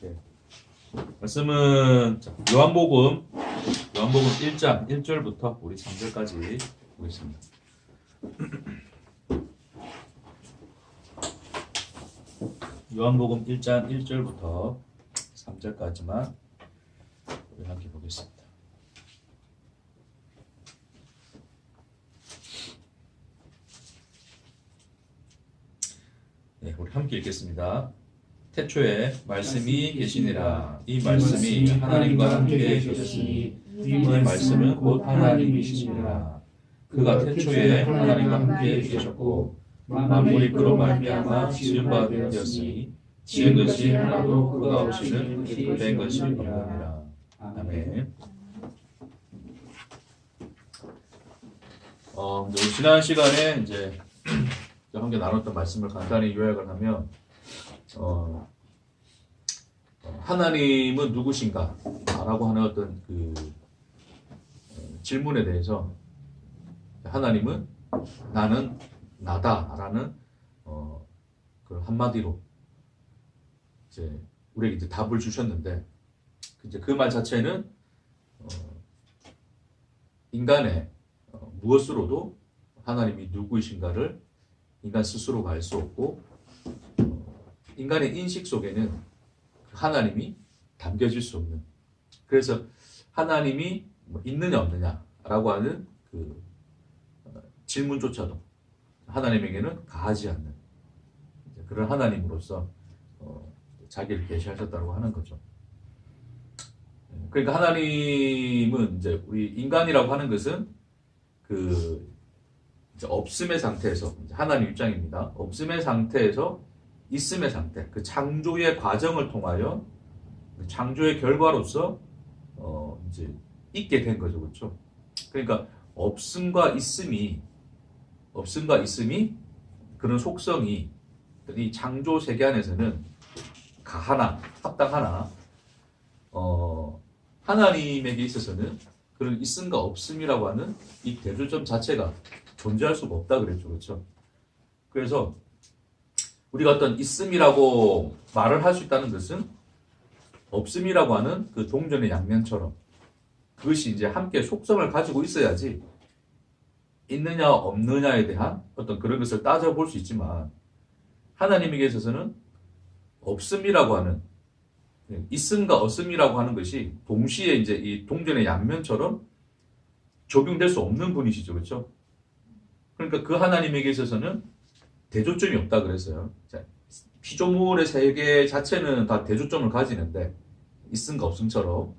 네. 말씀은 요한복음 1장 1절부터 우리 3절까지 보겠습니다. 요한복음 1장 1절부터 3절까지만 우리 함께 보겠습니다. 네, 우리 함께 읽겠습니다. 태초에 말씀이 계시니라. 이 말씀이 하나님과 함께 계셨으니 이 말씀은 곧 하나님이시니라. 그가 태초에 하나님과 함께 계셨고 만물이 그로 말미암아 지은 바 되었으니 지은 것이 하나도 그가 없이는 된 것이 없느니라. 아멘. 지난 시간에 이제 함께 나눴던 말씀을 간단히 요약을 하면 하나님은 누구신가? 라고 하는 어떤 그 질문에 대해서 하나님은 나는 나다라는 그 한마디로 이제 우리에게 이제 답을 주셨는데 이제 그 말 자체는 인간의 무엇으로도 하나님이 누구이신가를 인간 스스로가 알 수 없고 인간의 인식 속에는 하나님이 담겨질 수 없는, 그래서 하나님이 있느냐 없느냐라고 하는 그 질문조차도 하나님에게는 가하지 않는 그런 하나님으로서 자기를 계시하셨다고 하는 거죠. 그러니까 하나님은 이제 우리 인간이라고 하는 것은 그 이제 없음의 상태에서, 하나님 입장입니다. 없음의 상태에서 있음의 상태, 그 창조의 과정을 통하여 창조의 결과로서 이제 있게 된 거죠, 그렇죠? 그러니까 없음과 있음이 그런 속성이 이 창조 세계 안에서는 가하나 합당하나 하나님에게 있어서는 그런 있음과 없음이라고 하는 이 대조점 자체가 존재할 수가 없다 그랬죠, 그렇죠? 그래서 우리가 어떤 있음이라고 말을 할 수 있다는 것은 없음이라고 하는 그 동전의 양면처럼 그것이 이제 함께 속성을 가지고 있어야지 있느냐 없느냐에 대한 어떤 그런 것을 따져볼 수 있지만 하나님에게 있어서는 없음이라고 하는, 있음과 없음이라고 하는 것이 동시에 이제 이 동전의 양면처럼 적용될 수 없는 분이시죠, 그렇죠? 그러니까 그 하나님에게 있어서는 대조점이 없다 그랬어요. 피조물의 세계 자체는 다 대조점을 가지는데, 있음과 없음처럼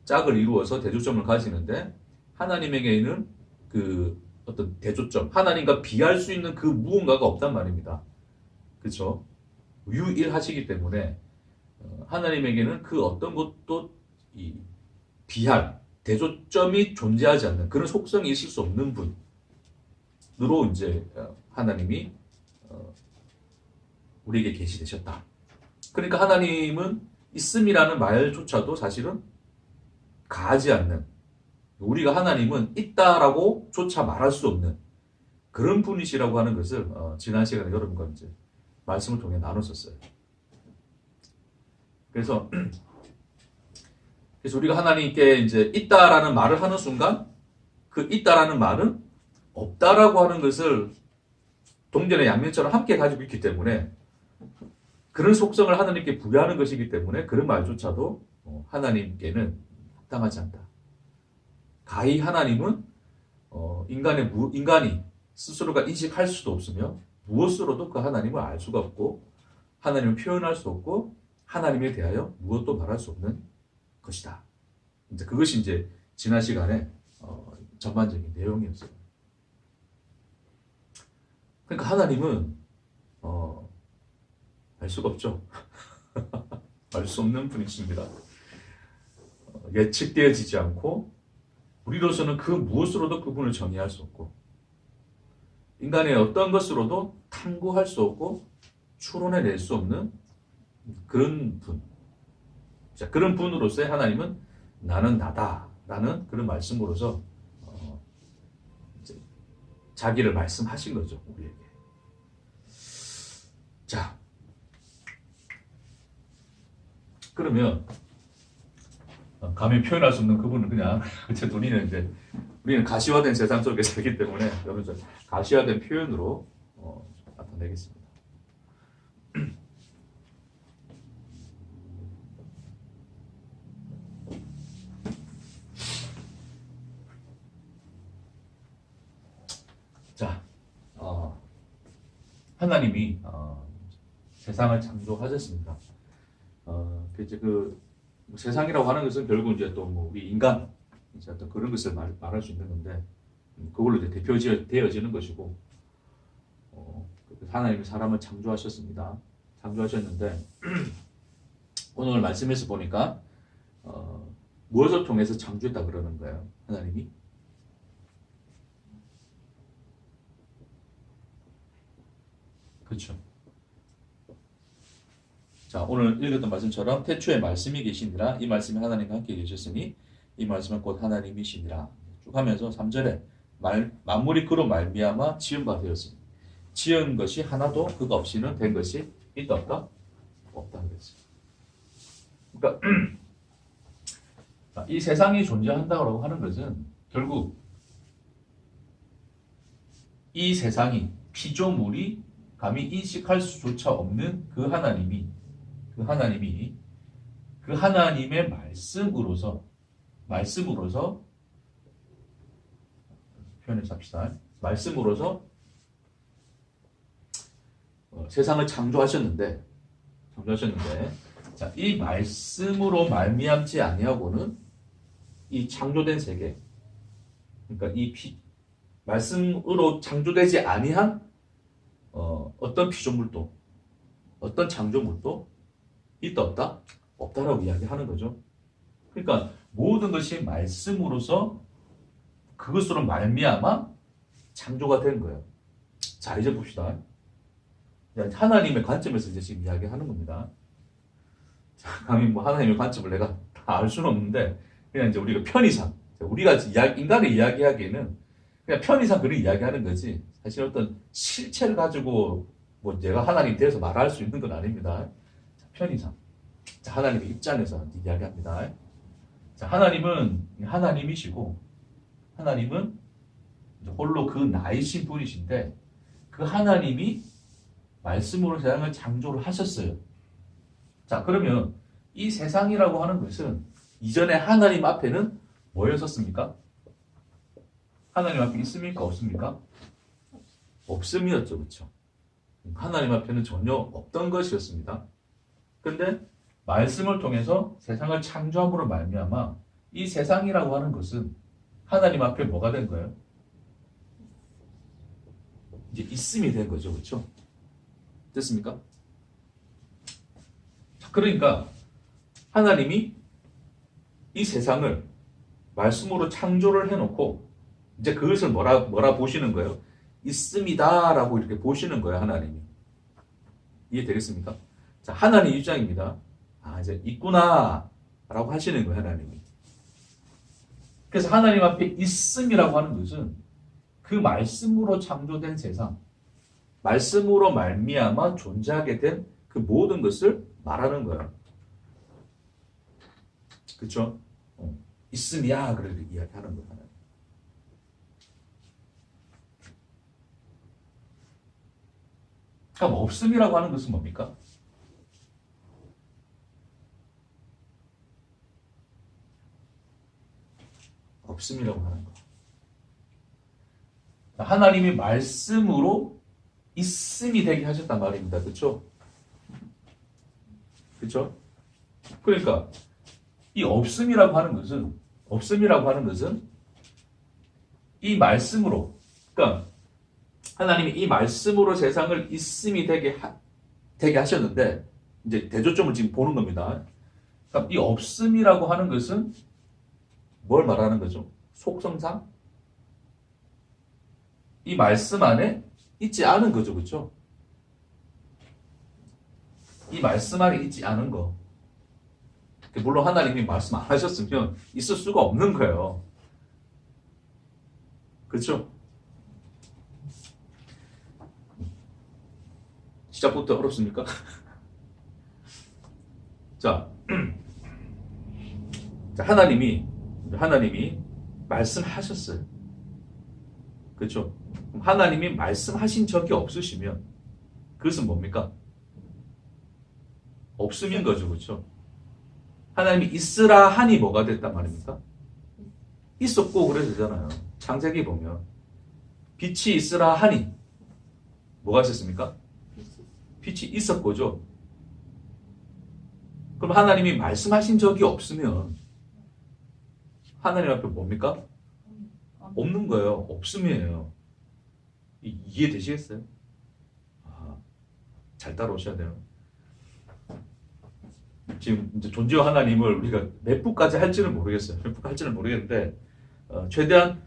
짝을 이루어서 대조점을 가지는데 하나님에게는 그 어떤 대조점, 하나님과 비할 수 있는 그 무언가가 없단 말입니다. 그렇죠? 유일하시기 때문에 하나님에게는 그 어떤 것도 이 비할 대조점이 존재하지 않는 그런 속성이 있을 수 없는 분으로 이제 하나님이 우리에게 계시되셨다. 그러니까 하나님은 있음이라는 말조차도 사실은 가하지 않는, 우리가 하나님은 있다라고 조차 말할 수 없는 그런 분이시라고 하는 것을 지난 시간에 여러분과 이제 말씀을 통해 나눴었어요. 그래서 우리가 하나님께 이제 있다라는 말을 하는 순간 그 있다라는 말은 없다라고 하는 것을 동전의 양면처럼 함께 가지고 있기 때문에 그런 속성을 하나님께 부여하는 것이기 때문에 그런 말조차도 하나님께는 합당하지 않다. 가히 하나님은 인간이 스스로가 인식할 수도 없으며 무엇으로도 그 하나님을 알 수가 없고 하나님을 표현할 수 없고 하나님에 대하여 무엇도 말할 수 없는 것이다. 이제 그것이 이제 지난 시간에 전반적인 내용이었어요. 그러니까 하나님은 알 수가 없죠. 알 수 없는 분이십니다. 예측되어지지 않고 우리로서는 그 무엇으로도 그분을 정의할 수 없고 인간의 어떤 것으로도 탐구할 수 없고 추론해낼 수 없는 그런 분. 자, 그런 분으로서의 하나님은 나는 나다라는 그런 말씀으로서 이제 자기를 말씀하신 거죠, 우리에게. 자, 그러면 감히 표현할 수 없는 그분은 그냥 어쨌든 우리는 가시화된 세상 속에 살기 때문에 여러분 가시화된 표현으로 나타내겠습니다. 자, 하나님이 세상을 창조하셨습니다. 이제 세상이라고 하는 것은 결국 이제 또 뭐 우리 인간 이제 어떤 그런 것을 말할 수 있는 건데 그걸로 이제 대표되어지는 것이고 하나님이 사람을 창조하셨습니다. 창조하셨는데 오늘 말씀에서 보니까 무엇을 통해서 창조했다 그러는 거예요. 하나님이 그렇죠. 자, 오늘 읽었던 말씀처럼 태초에 말씀이 계시니라 이 말씀이 하나님과 함께 계셨으니 이 말씀은 곧 하나님이시니라 쭉 하면서 3절에 만물이 그로 말미암아 지은 바 되었으니 지은 것이 하나도 그가 없이는 된 것이 있다 없다? 없다 그랬어요. 그러니까 이 세상이 존재한다고 하는 것은 결국 이 세상이 피조물이 감히 인식할 수조차 없는 그 하나님의 말씀으로서 표현해서 합시다. 말씀으로서 세상을 창조하셨는데 자, 이 말씀으로 말미암지 아니하고는 이 창조된 세계 그러니까 말씀으로 창조되지 아니한 어떤 피조물도 어떤 창조물도 있다 없다? 없다라고 이야기하는 거죠. 그러니까 모든 것이 말씀으로서 그것으로 말미암아 창조가 된 거예요. 자, 이제 봅시다. 하나님의 관점에서 이제 지금 이야기하는 겁니다. 자, 감히 뭐 하나님의 관점을 내가 다 알 수는 없는데 그냥 이제 우리가 편의상 우리가 인간을 이야기하기에는 그냥 편의상 그렇게 이야기하는 거지 사실 어떤 실체를 가지고 뭐 내가 하나님 대해서 말할 수 있는 건 아닙니다. 자, 편의상 자, 하나님의 입장에서 이야기합니다. 자, 하나님은 하나님이시고 하나님은 홀로 그 나이신 분이신데 그 하나님이 말씀으로 세상을 창조를 하셨어요. 자, 그러면 이 세상이라고 하는 것은 이전에 하나님 앞에는 뭐였었습니까? 하나님 앞에 있습니까? 없습니까? 없음이었죠. 그렇죠? 하나님 앞에는 전혀 없던 것이었습니다. 근데 말씀을 통해서 세상을 창조함으로 말미암아 이 세상이라고 하는 것은 하나님 앞에 뭐가 된 거예요? 이제 있음이 된 거죠. 그렇죠? 됐습니까? 그러니까 하나님이 이 세상을 말씀으로 창조를 해놓고 이제 그것을 뭐라 보시는 거예요? 있습니다라고 이렇게 보시는 거예요. 하나님이. 이해되겠습니까? 자, 하나님 입장입니다. 이제 있구나라고 하시는 거예요. 하나님이. 그래서 하나님 앞에 있음이라고 하는 것은 그 말씀으로 창조된 세상, 말씀으로 말미암아 존재하게 된 그 모든 것을 말하는 거예요. 그렇죠? 있음이야 그렇게 이야기하는 거예요. 그럼 없음이라고 하는 것은 뭡니까? 없음이라고 하는 거. 하나님이 말씀으로 있음이 되게 하셨단 말입니다. 그렇죠? 그렇죠? 그러니까 이 없음이라고 하는 것은 이 말씀으로 그러니까 하나님이 이 말씀으로 세상을 있음이 되게 하셨는데 이제 대조점을 지금 보는 겁니다. 그러니까 이 없음이라고 하는 것은 뭘 말하는 거죠? 속성상 이 말씀 안에 있지 않은 거죠. 그렇죠? 이 말씀 안에 있지 않은 거. 물론 하나님이 말씀 안 하셨으면 있을 수가 없는 거예요. 그렇죠? 시작부터 어렵습니까? 자, 자, 하나님이 말씀하셨어요. 그렇죠? 하나님이 말씀하신 적이 없으시면 그것은 뭡니까? 없음인 거죠. 그렇죠? 하나님이 있으라 하니 뭐가 됐단 말입니까? 있었고 그래야 되잖아요. 창세기 보면 빛이 있으라 하니 뭐가 있었습니까? 빛이 있었고죠. 그럼 하나님이 말씀하신 적이 없으면 하나님 앞에 뭡니까? 없는 거예요. 없음이에요. 이해되시겠어요? 잘 따라오셔야 돼요. 지금 이제 존재와 하나님을 우리가 몇 부까지 할지는 모르겠어요. 몇 부까지 할지는 모르겠는데 최대한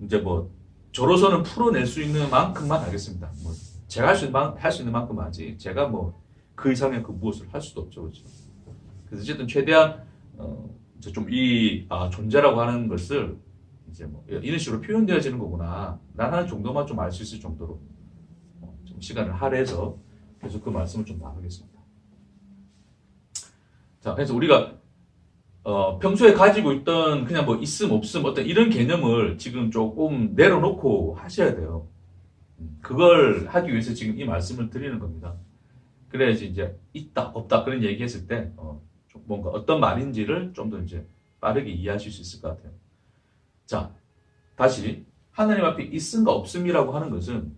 이제 뭐 저로서는 풀어낼 수 있는 만큼만 하겠습니다. 뭐 제가 할 수 있는 만큼 하지. 제가 뭐 그 이상의 그 무엇을 할 수도 없죠, 그렇죠? 그래서 어쨌든 최대한 좀 존재라고 하는 것을 이제 뭐 이런 식으로 표현되어지는 거구나. 난 하는 정도만 좀 알 수 있을 정도로 좀 시간을 할애해서 계속 그 말씀을 좀 나누겠습니다. 자, 그래서 우리가 평소에 가지고 있던 그냥 뭐 있음 없음 어떤 이런 개념을 지금 조금 내려놓고 하셔야 돼요. 그걸 하기 위해서 지금 이 말씀을 드리는 겁니다. 그래야지 이제 있다 없다 그런 얘기했을 때 좀 뭔가 어떤 말인지를 좀 더 이제 빠르게 이해하실 수 있을 것 같아요. 자, 다시 하나님 앞에 있음과 없음이라고 하는 것은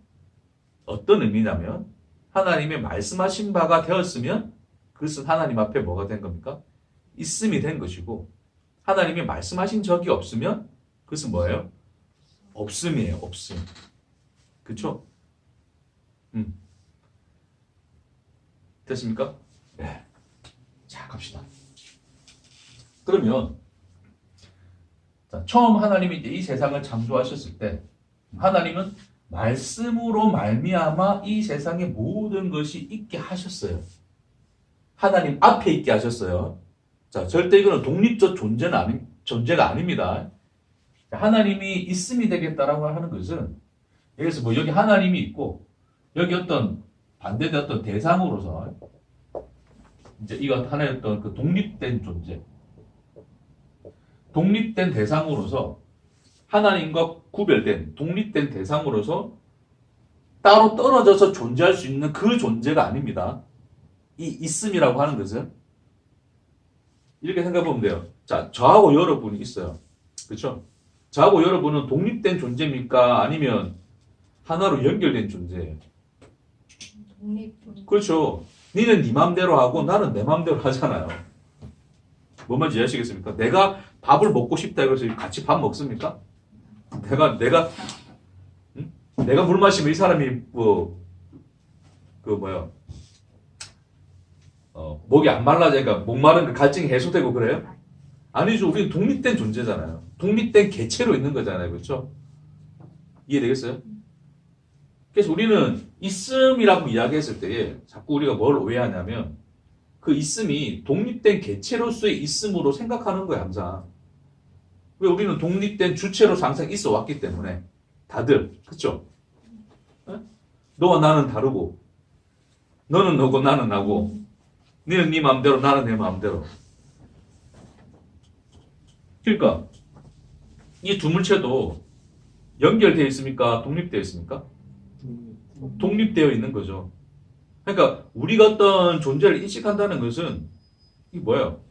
어떤 의미냐면 하나님의 말씀하신 바가 되었으면 그것은 하나님 앞에 뭐가 된 겁니까? 있음이 된 것이고 하나님이 말씀하신 적이 없으면 그것은 뭐예요? 없음이에요. 없음. 그렇죠? 됐습니까? 네. 자, 갑시다. 그러면 자, 처음 하나님이 이 세상을 창조하셨을 때 하나님은 말씀으로 말미암아 이 세상의 모든 것이 있게 하셨어요. 하나님 앞에 있게 하셨어요. 자, 절대 이거는 독립적 존재가 아닙니다. 하나님이 있음이 되겠다라고 하는 것은 여기서 뭐 여기 하나님이 있고 여기 어떤 반대된 어떤 대상으로서 이제 이거 하나의 어떤 그 독립된 존재, 독립된 대상으로서 하나님과 구별된 독립된 대상으로서 따로 떨어져서 존재할 수 있는 그 존재가 아닙니다. 이 있음이라고 하는 것은 이렇게 생각해 보면 돼요. 자, 저하고 여러분이 있어요. 그렇죠? 저하고 여러분은 독립된 존재입니까? 아니면 하나로 연결된 존재예요? 그렇죠. 니는 네 맘대로 하고 나는 내 맘대로 하잖아요. 뭔 말인지 이해하시겠습니까? 내가 밥을 먹고 싶다 해서 같이 밥 먹습니까? 내가 물 마시면 이 사람이 목이 안 말라지니까 목 마른 그 갈증이 해소되고 그래요? 아니죠. 우리는 독립된 존재잖아요. 독립된 개체로 있는 거잖아요. 그렇죠? 이해되겠어요? 그래서 우리는 있음이라고 이야기했을 때에 자꾸 우리가 뭘 오해하냐면 그 있음이 독립된 개체로서의 있음으로 생각하는 거예요. 항상. 왜 우리는 독립된 주체로 항상 있어 왔기 때문에 다들 그렇죠? 너와 나는 다르고 너는 너고 나는 나고 너는 네 마음대로 나는 내 마음대로. 그러니까 이 두 물체도 연결되어 있습니까? 독립되어 있습니까? 독립되어 있는 거죠. 그러니까 우리가 어떤 존재를 인식한다는 것은 이게 뭐예요?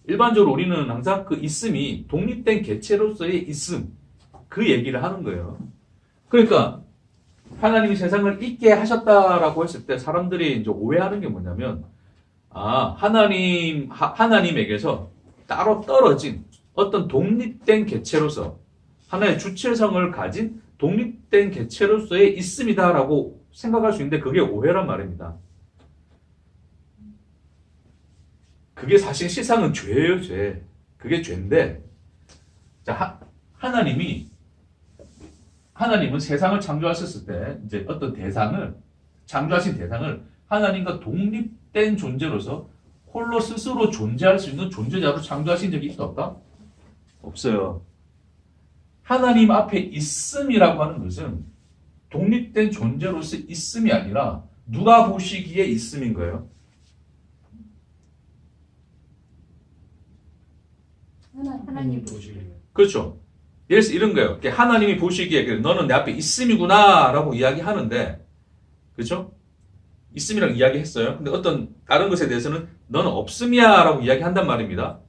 일반적으로 우리는 항상 그 있음이 독립된 개체로서의 있음 그 얘기를 하는 거예요. 그러니까 하나님이 세상을 있게 하셨다라고 했을 때 사람들이 이제 오해하는 게 뭐냐면 하나님에게서 따로 떨어진 어떤 독립된 개체로서 하나의 주체성을 가진 독립된 개체로서의 있음이다라고 생각할 수 있는데 그게 오해란 말입니다. 그게 사실 실상은 죄예요, 죄. 그게 죄인데, 자, 하나님은 세상을 창조하셨을 때, 이제 어떤 창조하신 대상을 하나님과 독립된 존재로서 홀로 스스로 존재할 수 있는 존재자로 창조하신 적이 있다, 없다? 없어요. 하나님 앞에 있음이라고 하는 것은 독립된 존재로서 있음이 아니라 누가 보시기에 있음인 거예요. 하나님 보시기에. 그렇죠. 예를 들어서 이런 거예요. 하나님이 보시기에 너는 내 앞에 있음이구나 라고 이야기하는데, 그렇죠? 있음이라고 이야기했어요. 근데 어떤 다른 것에 대해서는 너는 없음이야 라고 이야기한단 말입니다.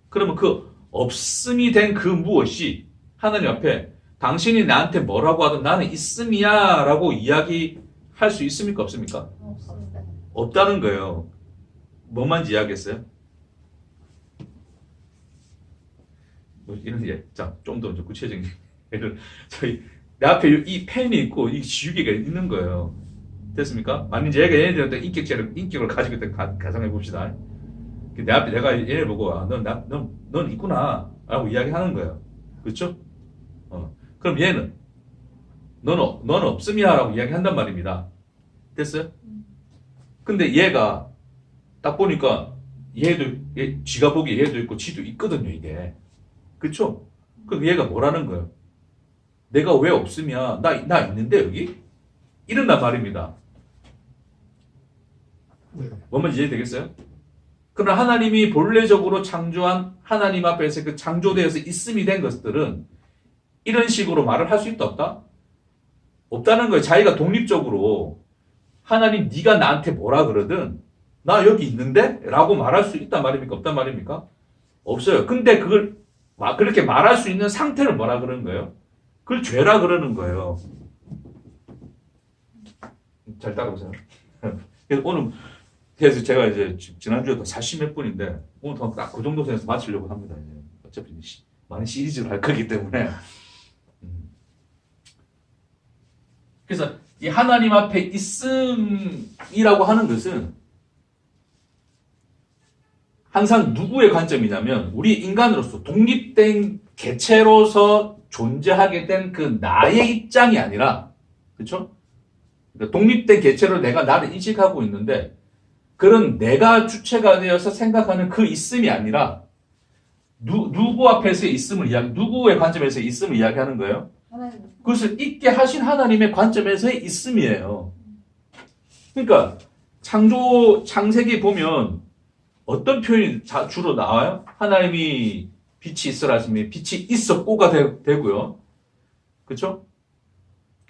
그러면 그 없음이 된 그 무엇이 하나님 앞에 당신이 나한테 뭐라고 하든 나는 있음이야 라고 이야기할 수 있습니까? 없습니까? 없습니다. 없다는 거예요. 뭐만지 이야기했어요? 뭐 이런 예, 자, 좀 더 구체적인 예를 저희 내 앞에 이 펜이 있고 이 지우개가 있는 거예요. 됐습니까? 만약 얘가 얘네들한테 인격을 가지고 있다 가정해 봅시다. 내 앞에 내가 얘를 보고 넌 있구나 라고 이야기하는 거예요. 그렇죠? 그럼 얘는 너는 없음이야 라고 이야기한단 말입니다. 됐어요? 근데 얘가 딱 보니까 쥐가 보기에 얘도 있고 쥐도 있거든요, 이게. 그쵸? 그럼 얘가 뭐라는 거예요? 내가 왜 없으면, 나 있는데, 여기? 이런단 말입니다. 네. 뭔 이해되겠어요? 그러나 하나님이 본래적으로 창조한 하나님 앞에서 그 창조되어서 있음이 된 것들은 이런 식으로 말을 할 수 있다, 없다? 없다는 거예요. 자기가 독립적으로 하나님 네가 나한테 뭐라 그러든 나 여기 있는데? 라고 말할 수 있단 말입니까? 없단 말입니까? 없어요. 근데 그걸 그렇게 말할 수 있는 상태를 뭐라 그러는 거예요? 그걸 죄라 그러는 거예요. 잘 따라오세요. 그래서 오늘 그래서 제가 이제 지난주에 40몇 분인데 오늘 딱 그 정도 선에서 마치려고 합니다. 이제. 어차피 많은 시리즈를 할 거기 때문에. 그래서 이 하나님 앞에 있음이라고 하는 것은 항상 누구의 관점이냐면 우리 인간으로서 독립된 개체로서 존재하게 된 그 나의 입장이 아니라, 그렇죠? 그러니까 독립된 개체로 내가 나를 인식하고 있는데 그런 내가 주체가 되어서 생각하는 그 있음이 아니라 누구 앞에서의 있음을 누구의 관점에서 있음을 이야기하는 거예요? 하나님. 그것을 있게 하신 하나님의 관점에서의 있음이에요. 그러니까 창세기 보면 어떤 표현이 주로 나와요? 하나님이 빛이 있으라 하시면 빛이 있었고가 되고요. 그렇죠?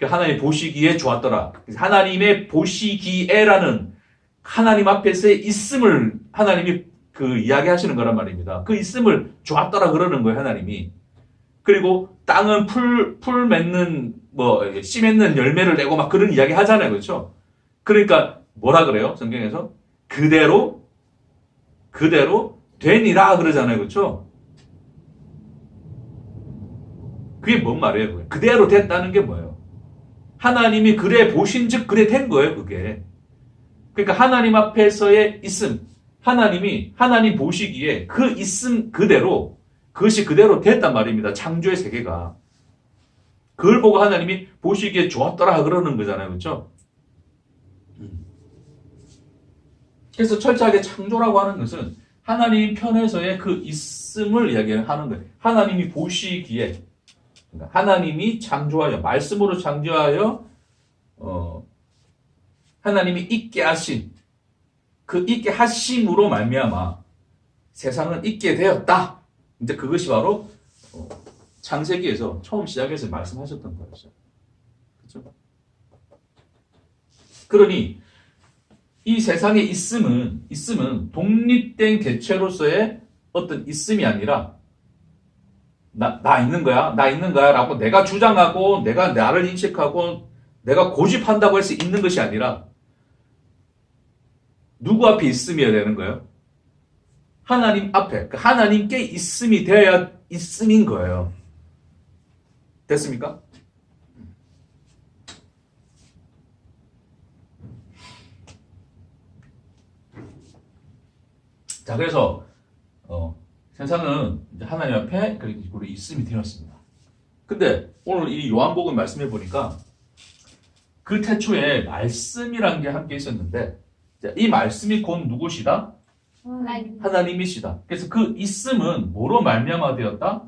하나님 보시기에 좋았더라. 하나님의 보시기에라는 하나님 앞에서의 있음을 하나님이 이야기하시는 거란 말입니다. 그 있음을 좋았더라 그러는 거예요, 하나님이. 그리고 땅은 풀 맺는 씨 맺는 열매를 내고 막 그런 이야기 하잖아요. 그렇죠? 그러니까 뭐라 그래요? 성경에서 그대로 되니라 그러잖아요. 그렇죠? 그게 뭔 말이에요? 그대로 됐다는 게 뭐예요? 하나님이 그래 보신즉 그래 된 거예요, 그게. 그러니까 하나님 앞에서의 있음, 하나님 보시기에 그 있음 그대로, 그것이 그대로 됐단 말입니다. 창조의 세계가. 그걸 보고 하나님이 보시기에 좋았더라 그러는 거잖아요. 그렇죠? 그래서 철저하게 창조라고 하는 것은 하나님 편에서의 그 있음을 이야기하는 거예요. 하나님이 보시기에, 그러니까 하나님이 창조하여, 말씀으로 창조하여, 하나님이 있게 하신, 그 있게 하심으로 말미암아 세상은 있게 되었다. 이제 그것이 바로 창세기에서 처음 시작해서 말씀하셨던 거였어요. 그렇죠? 그러니 이 세상의 있음은 독립된 개체로서의 어떤 있음이 아니라 나 있는 거야 라고 내가 주장하고 내가 나를 인식하고 내가 고집한다고 해서 있는 것이 아니라 누구 앞에 있음이어야 되는 거예요? 하나님 앞에, 하나님께 있음이 되어야 있음인 거예요. 됐습니까? 자, 그래서 세상은 이제 하나님 앞에 우리 있음이 되었습니다. 근데 오늘 이 요한복음 말씀해 보니까 그 태초에 말씀이란 게 함께 있었는데 이 말씀이 곧 누구시다? 하나님이시다. 그래서 그 있음은 뭐로 말미암아 되었다?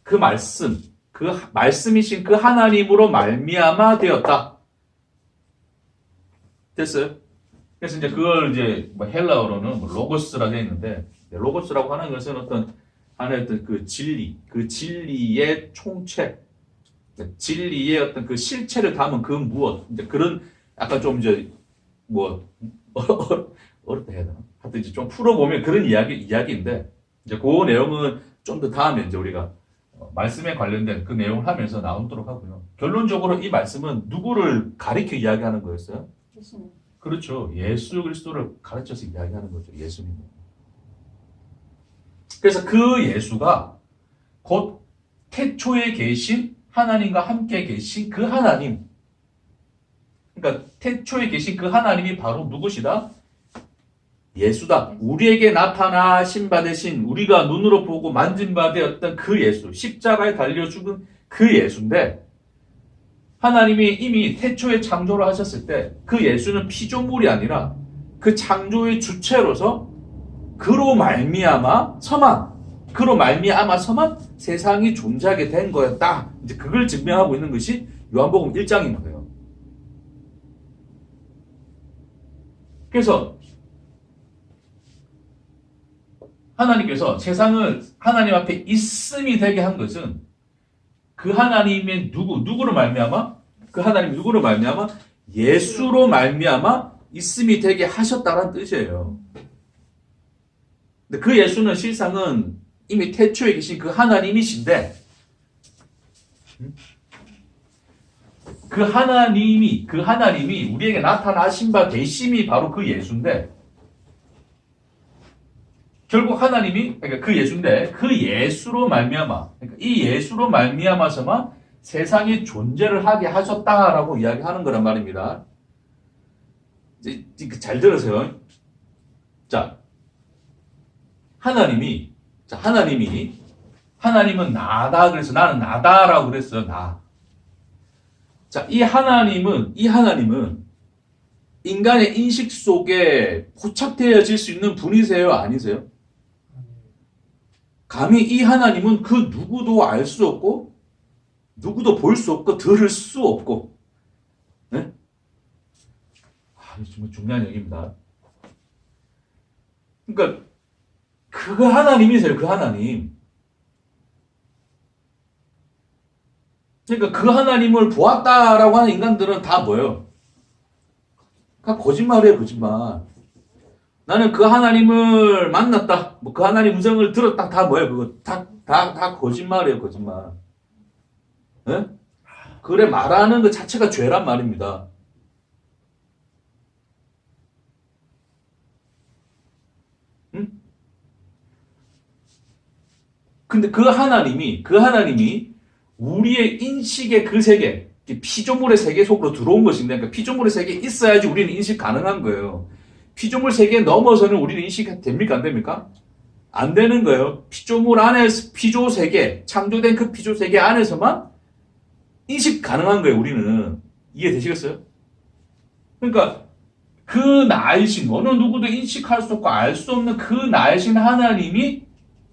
그 말씀이신 그 하나님으로 말미암아 되었다. 됐어요? 그래서 이제 그걸 이제 헬라어로는 로고스라 되어 있는데 로고스라고 하는 것은 어떤 하나의 어떤 그 진리의 총체, 진리의 어떤 그 실체를 담은 그 무엇, 이제 그런 약간 좀 이제 뭐 어렵다 해야 되나? 하여튼 이제 좀 풀어보면 그런 이야기인데 이제 그 내용은 좀 더 다음에 이제 우리가 말씀에 관련된 그 내용을 하면서 나오도록 하고요. 결론적으로 이 말씀은 누구를 가리켜 이야기하는 거였어요? 예수님. 그렇죠. 예수 그리스도를 가르쳐서 이야기하는 거죠. 예수님. 그래서 그 예수가 곧 태초에 계신 하나님과 함께 계신 그 하나님. 그러니까 태초에 계신 그 하나님이 바로 누구시다? 예수다. 우리에게 나타나신 바 되신 우리가 눈으로 보고 만진 바 되었던 그 예수. 십자가에 달려 죽은 그 예수인데 하나님이 이미 태초에 창조를 하셨을 때 그 예수는 피조물이 아니라 그 창조의 주체로서 그로 말미암아서만 세상이 존재하게 된 거였다. 이제 그걸 증명하고 있는 것이 요한복음 1장인 거예요. 그래서 하나님께서 세상을 하나님 앞에 있음이 되게 한 것은 그 하나님의 누구로 말미암아? 그 하나님 누구로 말미암아? 예수로 말미암아 있음이 되게 하셨다는 뜻이에요. 근데 그 예수는 실상은 이미 태초에 계신 그 하나님이신데 그 하나님이 우리에게 나타나신 바 되심이 바로 그 예수인데 결국 하나님이 그러니까 그 예수인데 그 예수로 말미암아 그러니까 이 예수로 말미암아서만 세상이 존재를 하게 하셨다라고 이야기하는 거란 말입니다. 잘 들으세요. 자, 하나님은 나다 그래서 나는 나다라고 그랬어요. 나. 자, 이 하나님은 인간의 인식 속에 포착되어질 수 있는 분이세요, 아니세요? 감히 이 하나님은 그 누구도 알 수 없고 누구도 볼 수 없고 들을 수 없고 네? 이거 정말 중요한 얘기입니다. 그러니까 그 하나님이세요. 그 하나님. 그러니까 그 하나님을 보았다라고 하는 인간들은 다 뭐예요? 다 거짓말이에요. 거짓말. 나는 그 하나님을 만났다. 뭐 그 하나님 음성을 들었다. 다 뭐예요? 그거 다 거짓말이에요. 거짓말. 네? 그래 말하는 것 자체가 죄란 말입니다. 응? 근데 그 하나님이 우리의 인식의 그 세계, 피조물의 세계 속으로 들어온 것인데, 그러니까 피조물의 세계에 있어야지 우리는 인식 가능한 거예요. 피조물 세계에 넘어서는 우리는 인식 됩니까? 안 됩니까? 안 되는 거예요. 피조물 안에서, 피조 세계, 창조된 그 피조 세계 안에서만 인식 가능한 거예요, 우리는. 이해되시겠어요? 그러니까, 그 나이신, 어느 누구도 인식할 수 없고 알 수 없는 그 나이신 하나님이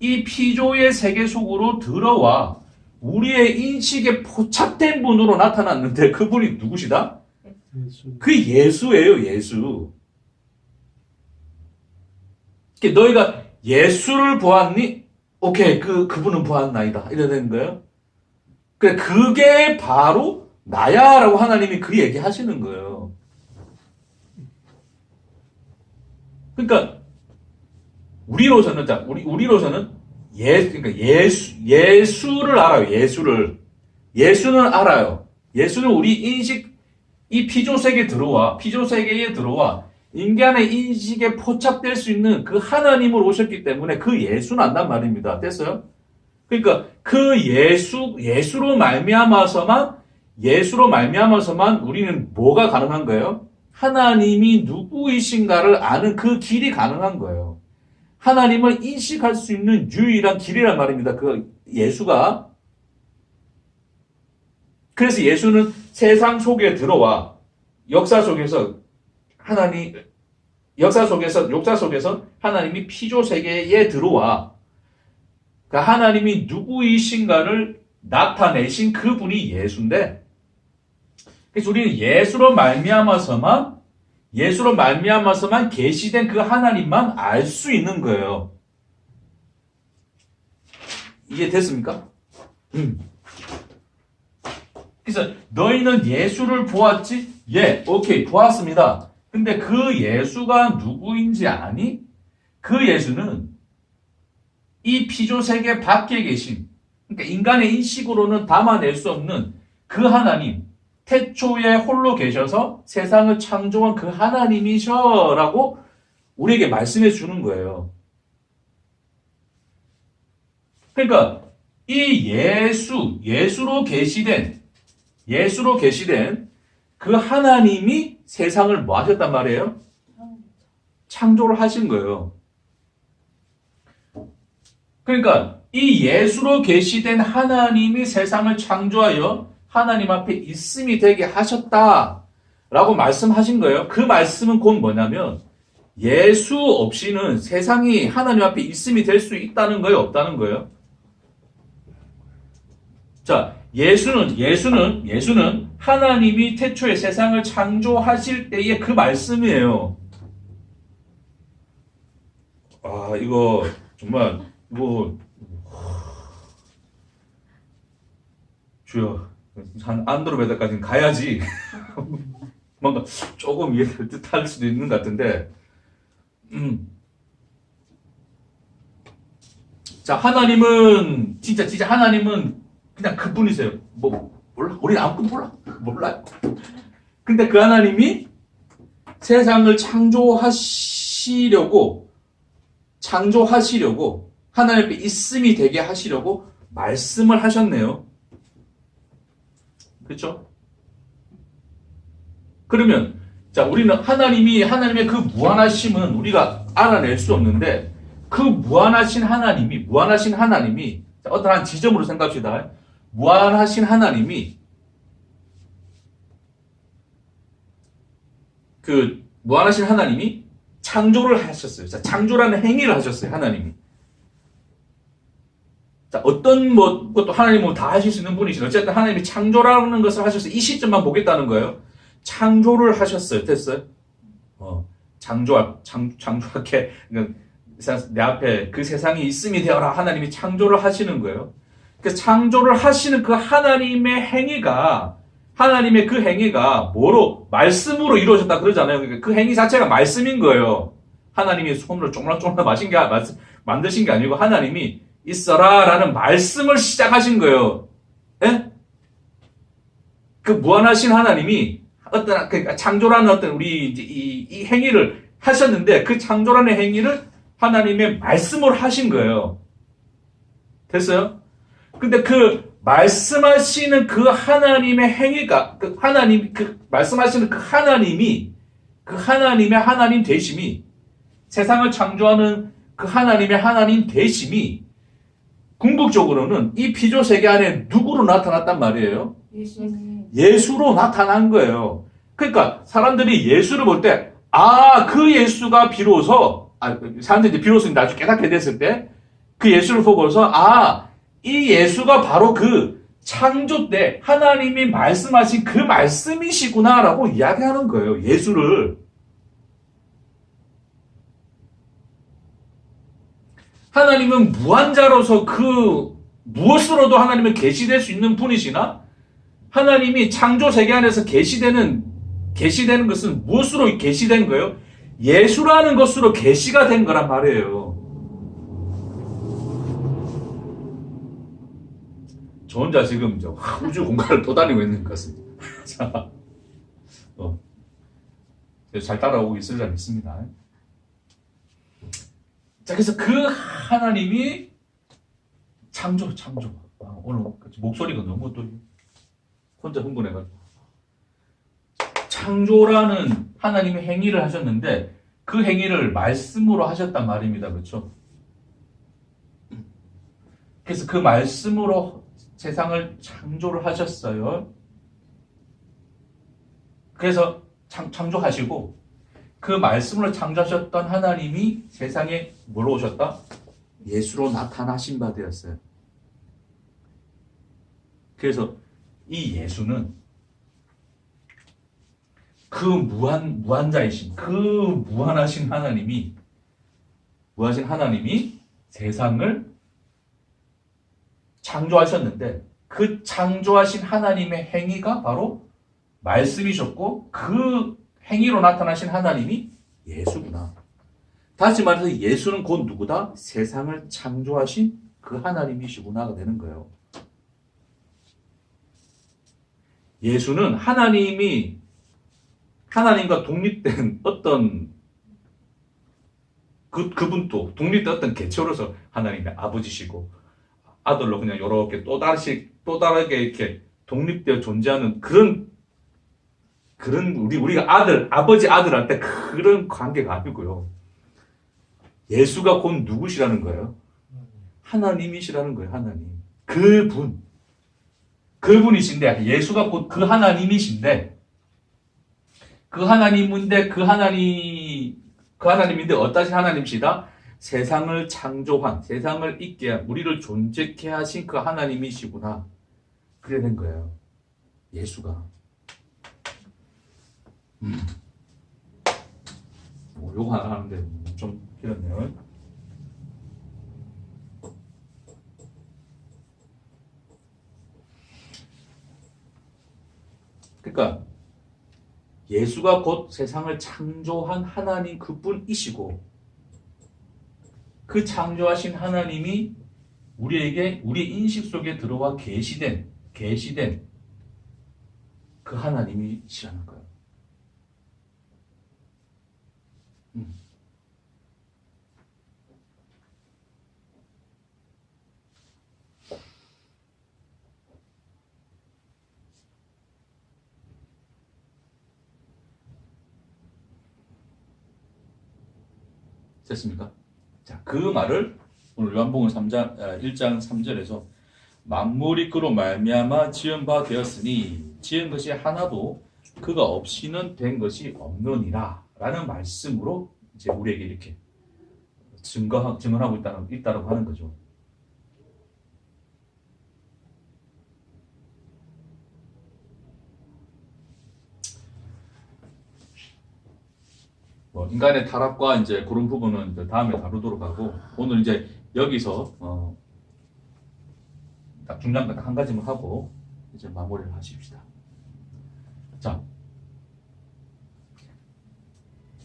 이 피조의 세계 속으로 들어와 우리의 인식에 포착된 분으로 나타났는데 그분이 누구시다? 그 예수예요, 예수. 너희가 예수를 보았니? 오케이, 그분은 보았나이다. 이래 되는 거예요. 그래, 그게 바로 나야라고 하나님이 그 얘기 하시는 거예요. 그러니까, 우리로서는 그러니까 예수를 알아요, 예수를. 예수는 알아요. 예수는 우리 인식, 이 피조세계에 들어와, 인간의 인식에 포착될 수 있는 그 하나님으로 오셨기 때문에 그 예수는 안단 말입니다. 됐어요? 그러니까 그 예수로 말미암아서만 우리는 뭐가 가능한 거예요? 하나님이 누구이신가를 아는 그 길이 가능한 거예요. 하나님을 인식할 수 있는 유일한 길이란 말입니다. 그 예수가. 그래서 예수는 세상 속에 들어와 역사 속에서 하나님이 피조 세계에 들어와 그러니까 하나님이 누구이신가를 나타내신 그분이 예수인데 그래서 우리는 예수로 말미암아서만 계시된 그 하나님만 알 수 있는 거예요. 이해됐습니까? 그래서 너희는 예수를 보았지? 예, 오케이, 보았습니다. 근데 그 예수가 누구인지 아니? 그 예수는 이 피조세계 밖에 계신, 그러니까 인간의 인식으로는 담아낼 수 없는 그 하나님, 태초에 홀로 계셔서 세상을 창조한 그 하나님이셔라고 우리에게 말씀해 주는 거예요. 그러니까 이 예수로 계시된 그 하나님이 세상을 뭐 하셨단 말이에요? 창조를 하신 거예요. 그러니까 이 예수로 계시된 하나님이 세상을 창조하여 하나님 앞에 있음이 되게 하셨다라고 말씀하신 거예요. 그 말씀은 곧 뭐냐면 예수 없이는 세상이 하나님 앞에 있음이 될 수 있다는 거예요, 없다는 거예요? 자, 예수는 하나님이 태초에 세상을 창조하실 때의 그 말씀이에요. 아, 이거 정말 주여, 한 안드로메다까지는 가야지 뭔가 조금 이해될 듯 할 수도 있는 것 같은데, 자, 하나님은 진짜 하나님은 그냥 그분이세요. 몰라, 우리는 아무것도 몰라요. 근데 그 하나님이 세상을 창조하시려고 하나님 앞에 있음이 되게 하시려고 말씀을 하셨네요. 그렇죠? 그러면 자, 우리는 하나님의 그 무한하심은 우리가 알아낼 수 없는데, 그 무한하신 하나님이 자, 어떤 한 지점으로 생각합시다. 무한하신 하나님이 창조를 하셨어요. 자, 창조라는 행위를 하셨어요, 하나님이. 자, 어떤 것도 하나님은 다 하실 수 있는 분이시죠. 어쨌든 하나님이 창조라는 것을 하셨어요. 이 시점만 보겠다는 거예요. 창조를 하셨어요. 됐어요? 창조하게, 내 앞에 그 세상이 있음이 되어라. 하나님이 창조를 하시는 거예요. 그 창조를 하시는 그 하나님의 그 행위가 뭐로? 말씀으로 이루어졌다 그러잖아요. 그러니까 그 행위 자체가 말씀인 거예요. 하나님이 손으로 쪼물쪼물 만드신 게 아니고 하나님이 있어라 라는 말씀을 시작하신 거예요. 예? 그 무한하신 하나님이 그러니까 창조라는 우리 이 행위를 하셨는데, 그 창조라는 행위를 하나님의 말씀으로 하신 거예요. 됐어요? 근데 그 말씀하시는 그 하나님의 행위가, 말씀하시는 그 하나님의 하나님 되심이, 세상을 창조하는 그 하나님의 하나님 되심이 궁극적으로는 이 피조 세계 안에 누구로 나타났단 말이에요? 예수로 나타난 거예요. 그러니까 사람들이 예수를 볼 때, 그 예수가 사람들이 비로소 나중에 깨닫게 됐을 때, 그 예수를 보고서, 이 예수가 바로 그 창조 때 하나님이 말씀하신 그 말씀이시구나라고 이야기하는 거예요, 예수를. 하나님은 무한자로서 무엇으로도 하나님은 계시될 수 있는 분이시나, 하나님이 창조 세계 안에서 계시되는 것은 무엇으로 계시된 거예요? 예수라는 것으로 계시가 된 거란 말이에요. 저 혼자 지금 우주 공간을 떠다니고 있는 것 같습니다. 자, 잘 따라오고 있을 줄 믿습니다. 자, 그래서 그 하나님이 창조. 오늘 목소리가 너무 또 혼자 흥분해가지고. 창조라는 하나님의 행위를 하셨는데, 그 행위를 말씀으로 하셨단 말입니다. 그렇죠? 그래서 그 말씀으로 세상을 창조를 하셨어요. 그래서 창조하시고, 그 말씀으로 창조하셨던 하나님이 세상에 뭐로 오셨다? 예수로 나타나신 바 되었어요. 그래서 이 예수는 그 무한자이신, 그 무한하신 하나님이 세상을 창조하셨는데 그 창조하신 하나님의 행위가 바로 말씀이셨고 그 행위로 나타나신 하나님이 예수구나. 다시 말해서 예수는 곧 누구다? 세상을 창조하신 그 하나님이시구나가 되는 거예요. 예수는 하나님과 독립된 어떤 그분도 독립된 어떤 개체로서 하나님의 아버지시고 아들로 그냥 이렇게 또 다르게 이렇게 독립되어 존재하는 그런 우리가 아버지 아들 할 때 그런 관계가 아니고요. 예수가 곧 누구시라는 거예요? 하나님이시라는 거예요, 하나님. 그분이신데, 예수가 곧 그 하나님이신데, 그 하나님인데 어떠신 하나님이시다? 세상을 창조한, 세상을 있게 한, 우리를 존재케 하신 그 하나님이시구나. 그래 된 거예요. 예수가. 요거 하나 하는데 좀 길었네요. 그러니까 예수가 곧 세상을 창조한 하나님 그분이시고 그 창조하신 하나님이 우리에게 우리 인식 속에 들어와 계시된 그 하나님이시라는 거예요. 됐습니까? 자, 그 말을 오늘 요한복음 1장 3절에서 만물이 그로 말미암아 지은 바 되었으니 지은 것이 하나도 그가 없이는 된 것이 없느니라 라는 말씀으로 이제 우리에게 이렇게 증언하고 있다고 하는 거죠. 인간의 타락과 이제 그런 부분은 이제 다음에 다루도록 하고 오늘 이제 여기서 딱 중간 한 가지만 하고 이제 마무리를 하십시다. 자,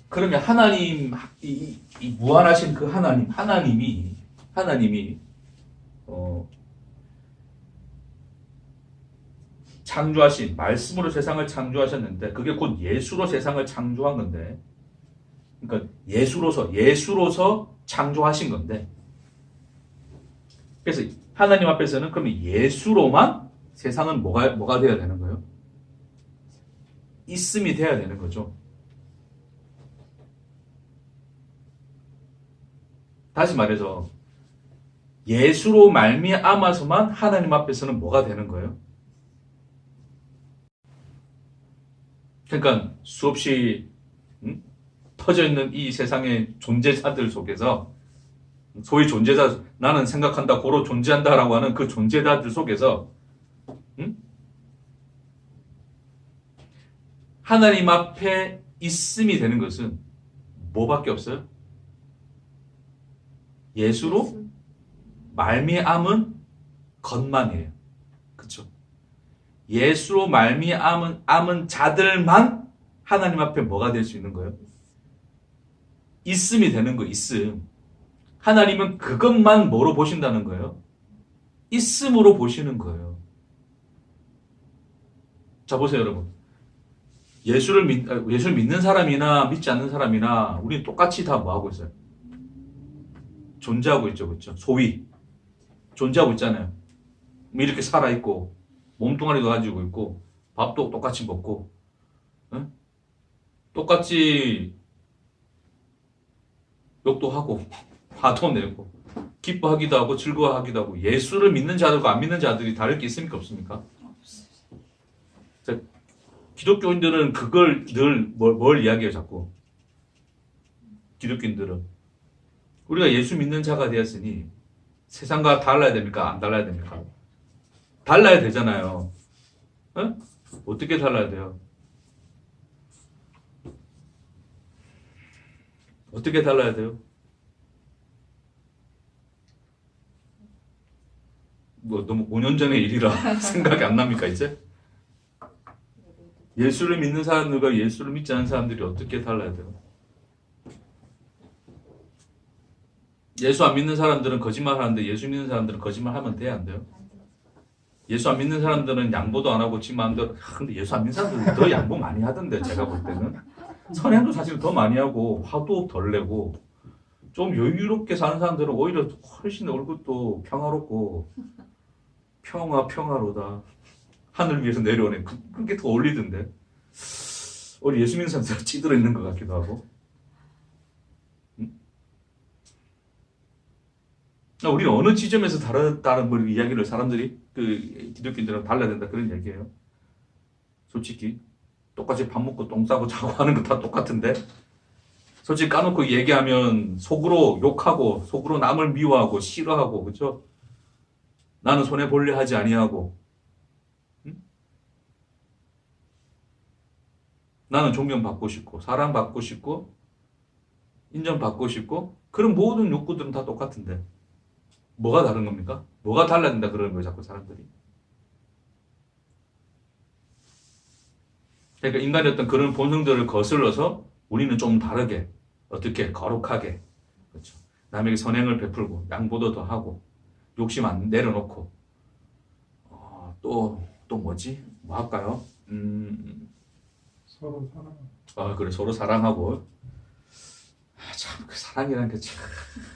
그러면 하나님 이 무한하신 그 하나님이 창조하신 말씀으로 세상을 창조하셨는데 그게 곧 예수로 세상을 창조한 건데. 그러니까 예수로서 창조하신 건데, 그래서 하나님 앞에서는 그러면 예수로만 세상은 뭐가 되어야 되는 거예요? 있음이 되어야 되는 거죠. 다시 말해서 예수로 말미암아서만 하나님 앞에서는 뭐가 되는 거예요? 그러니까 수없이 퍼져 있는 이 세상의 존재자들 속에서 소위 존재자 나는 생각한다 고로 존재한다라고 하는 그 존재자들 속에서 하나님 앞에 있음이 되는 것은 뭐밖에 없어요? 예수로 말미암은 것만이에요. 그렇죠? 예수로 말미암은 자들만 하나님 앞에 뭐가 될 수 있는 거예요? 있음이 되는 거, 있음. 하나님은 그것만 뭐로 보신다는 거예요? 있음으로 보시는 거예요. 자, 보세요, 여러분. 예수를 믿는 사람이나 믿지 않는 사람이나 우리는 똑같이 다 뭐 하고 있어요? 존재하고 있죠, 그렇죠? 소위 존재하고 있잖아요. 이렇게 살아 있고 몸뚱아리도 가지고 있고 밥도 똑같이 먹고, 응? 똑같이 욕도 하고 화도 내고 기뻐하기도 하고 즐거워하기도 하고. 예수를 믿는 자들과 안 믿는 자들이 다를 게 있습니까? 없습니까? 자, 기독교인들은 그걸 늘 뭘 이야기해요, 자꾸. 기독교인들은 우리가 예수 믿는 자가 되었으니 세상과 달라야 됩니까? 안 달라야 됩니까? 달라야 되잖아요. 어? 어떻게 달라야 돼요? 어떻게 달라야 돼요? 뭐 너무 5년 전의 일이라 생각이 안 납니까 이제? 예수를 믿는 사람들과 예수를 믿지 않는 사람들이 어떻게 달라야 돼요? 예수 안 믿는 사람들은 거짓말 하는데 예수 믿는 사람들은 거짓말 하면 돼야 안 돼요? 예수 안 믿는 사람들은 양보도 안 하고 지 마음대로. 근데 예수 안 믿는 사람들은 더 양보 많이 하던데 제가 볼 때는 선행도 사실 더 많이 하고 화도 덜 내고 좀 여유롭게 사는 사람들은 오히려 훨씬 얼굴도 평화롭고 평화로다 하늘 위에서 내려오네 그게 더 어울리던데 우리 예수 믿는 사람들 찌들어 있는 것 같기도 하고. 우리는 어느 지점에서 다른 뭐 이야기를 사람들이 그 기독교인들은 달라야 된다 그런 얘기예요. 솔직히 똑같이 밥 먹고 똥 싸고 자고 하는 거 다 똑같은데 솔직히 까놓고 얘기하면 속으로 욕하고 속으로 남을 미워하고 싫어하고 그렇죠? 나는 손해 볼래 하지 아니하고 응? 나는 존경받고 싶고 사랑받고 싶고 인정받고 싶고 그런 모든 욕구들은 다 똑같은데 뭐가 다른 겁니까? 뭐가 달라야 된다 그러는 거예요 자꾸 사람들이. 그러니까 인간의 어떤 그런 본성들을 거슬러서 우리는 좀 다르게 어떻게 거룩하게 그렇죠. 남에게 선행을 베풀고 양보도 더 하고 욕심 안 내려놓고 또 뭐지? 뭐 할까요? 서로 사랑. 그래 서로 사랑하고 참 그 사랑이라는 게 참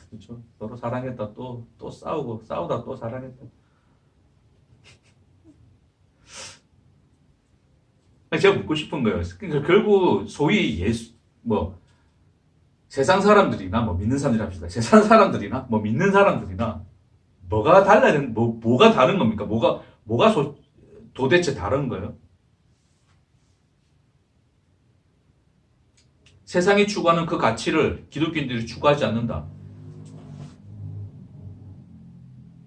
그렇죠. 서로 사랑했다 또 싸우고 싸우다 또 사랑했다. 제가 묻고 싶은 거예요. 그러니까 결국 소위 뭐 세상 사람들이나 뭐 믿는 사람들이 합시다. 세상 사람들이나 뭐 믿는 사람들이나 뭐가 뭐가 다른 겁니까? 뭐가 도대체 다른 거예요? 세상이 추구하는 그 가치를 기독교인들이 추구하지 않는다.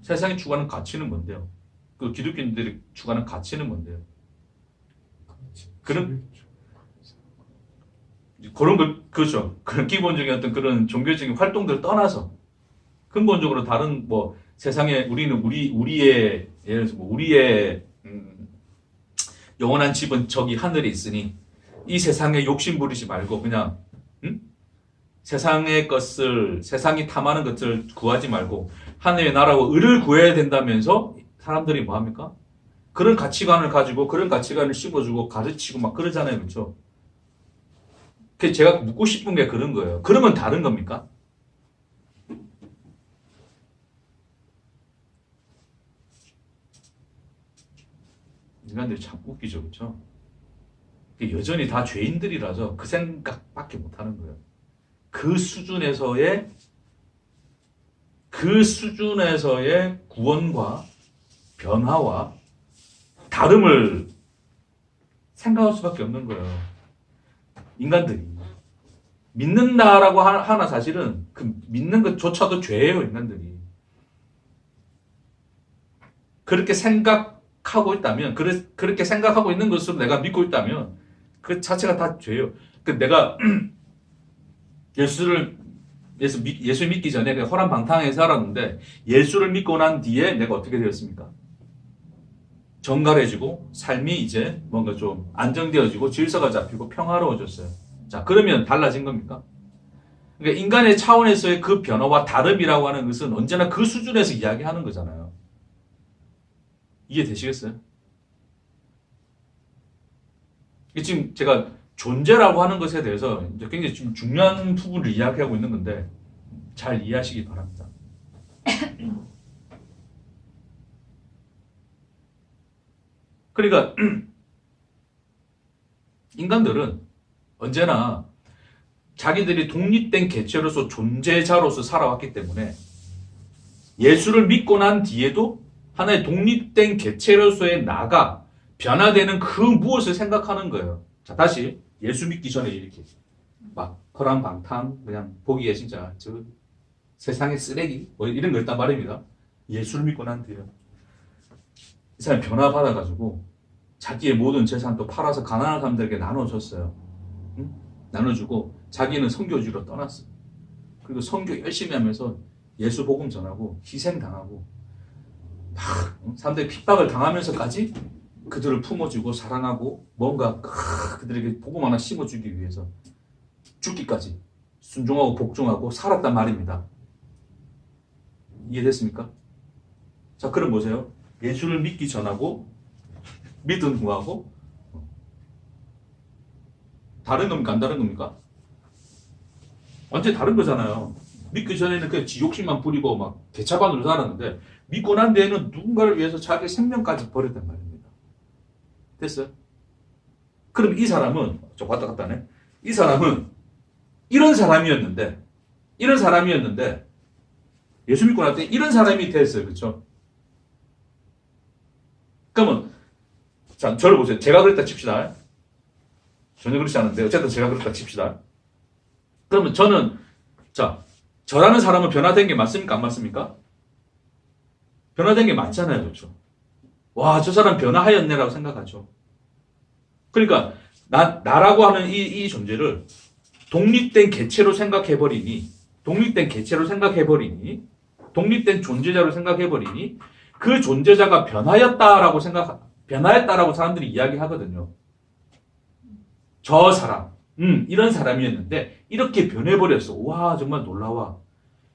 세상이 추구하는 가치는 뭔데요? 그 기독교인들이 추구하는 가치는 뭔데요? 그런 그렇죠. 그런 기본적인 어떤 그런 종교적인 활동들을 떠나서 근본적으로 다른 뭐 세상에 우리의 예를 들어서 우리의 영원한 집은 저기 하늘에 있으니 이 세상에 욕심 부리지 말고 그냥 세상의 것을 세상이 탐하는 것을 구하지 말고 하늘의 나라와 의를 구해야 된다면서 사람들이 뭐 합니까? 그런 가치관을 가지고 그런 가치관을 심어주고 가르치고 막 그러잖아요. 그렇죠? 그래서 제가 묻고 싶은 게 그런 거예요. 그러면 다른 겁니까? 인간들이 참 웃기죠. 그렇죠? 여전히 다 죄인들이라서 그 생각밖에 못하는 거예요. 그 수준에서의 구원과 변화와 다름을 생각할 수밖에 없는 거예요. 인간들이 믿는다라고 하나 사실은 그 믿는 것조차도 죄예요. 인간들이 그렇게 생각하고 있다면 그렇게 생각하고 있는 것으로 내가 믿고 있다면 그 자체가 다 죄예요. 내가 예수 믿기 전에 내가 호랑방탕에 살았는데 예수를 믿고 난 뒤에 내가 어떻게 되었습니까? 정갈해지고 삶이 이제 뭔가 좀 안정되어지고 질서가 잡히고 평화로워졌어요. 자, 그러면 달라진 겁니까? 그러니까 인간의 차원에서의 그 변화와 다름이라고 하는 것은 언제나 그 수준에서 이야기하는 거잖아요. 이해되시겠어요? 지금 제가 존재라고 하는 것에 대해서 이제 굉장히 좀 중요한 부분을 이야기하고 있는 건데 잘 이해하시기 바랍니다. 그러니까 인간들은 언제나 자기들이 독립된 개체로서 존재자로서 살아왔기 때문에 예수를 믿고 난 뒤에도 하나의 독립된 개체로서의 나가 변화되는 그 무엇을 생각하는 거예요. 자, 다시 예수 믿기 전에 이렇게 막 허랑방탕 그냥 보기에 진짜 저 세상의 쓰레기 뭐 이런 거였단 말입니다. 예수를 믿고 난 뒤에 이 사람이 변화받아가지고 자기의 모든 재산도 팔아서 가난한 사람들에게 나눠줬어요. 응? 나눠주고 자기는 선교지로 떠났어요. 그리고 선교 열심히 하면서 예수 복음 전하고 희생당하고 사람들이 핍박을 당하면서까지 그들을 품어주고 사랑하고 뭔가 그들에게 복음 하나 심어주기 위해서 죽기까지 순종하고 복종하고 살았단 말입니다. 이해됐습니까? 자, 그럼 보세요. 예수를 믿기 전하고 믿은 후하고 다른 겁니까? 안 다른 겁니까? 완전히 다른 거잖아요. 믿기 전에는 그냥 지욕심만 부리고 막 개차반으로 살았는데 믿고 난 뒤에는 누군가를 위해서 자기 생명까지 버렸단 말입니다. 됐어요? 그럼 이 사람은 저 왔다 갔다 하네. 이 사람은 이런 사람이었는데 예수 믿고 날 때 이런 사람이 됐어요. 그렇죠? 그러면 자, 저를 보세요. 제가 그랬다 칩시다. 전혀 그렇지 않은데 어쨌든 제가 그랬다 칩시다. 그러면 저는 자, 저라는 사람은 변화된 게 맞습니까? 안 맞습니까? 변화된 게 맞잖아요. 그렇죠? 와, 저 사람 변화하였네라고 생각하죠. 그러니까 나라고 하는 이 존재를 독립된 개체로 생각해버리니 독립된 존재자로 생각해버리니 그 존재자가 변화했다라고 사람들이 이야기하거든요. 저 사람, 이런 사람이었는데 이렇게 변해버렸어. 와, 정말 놀라워.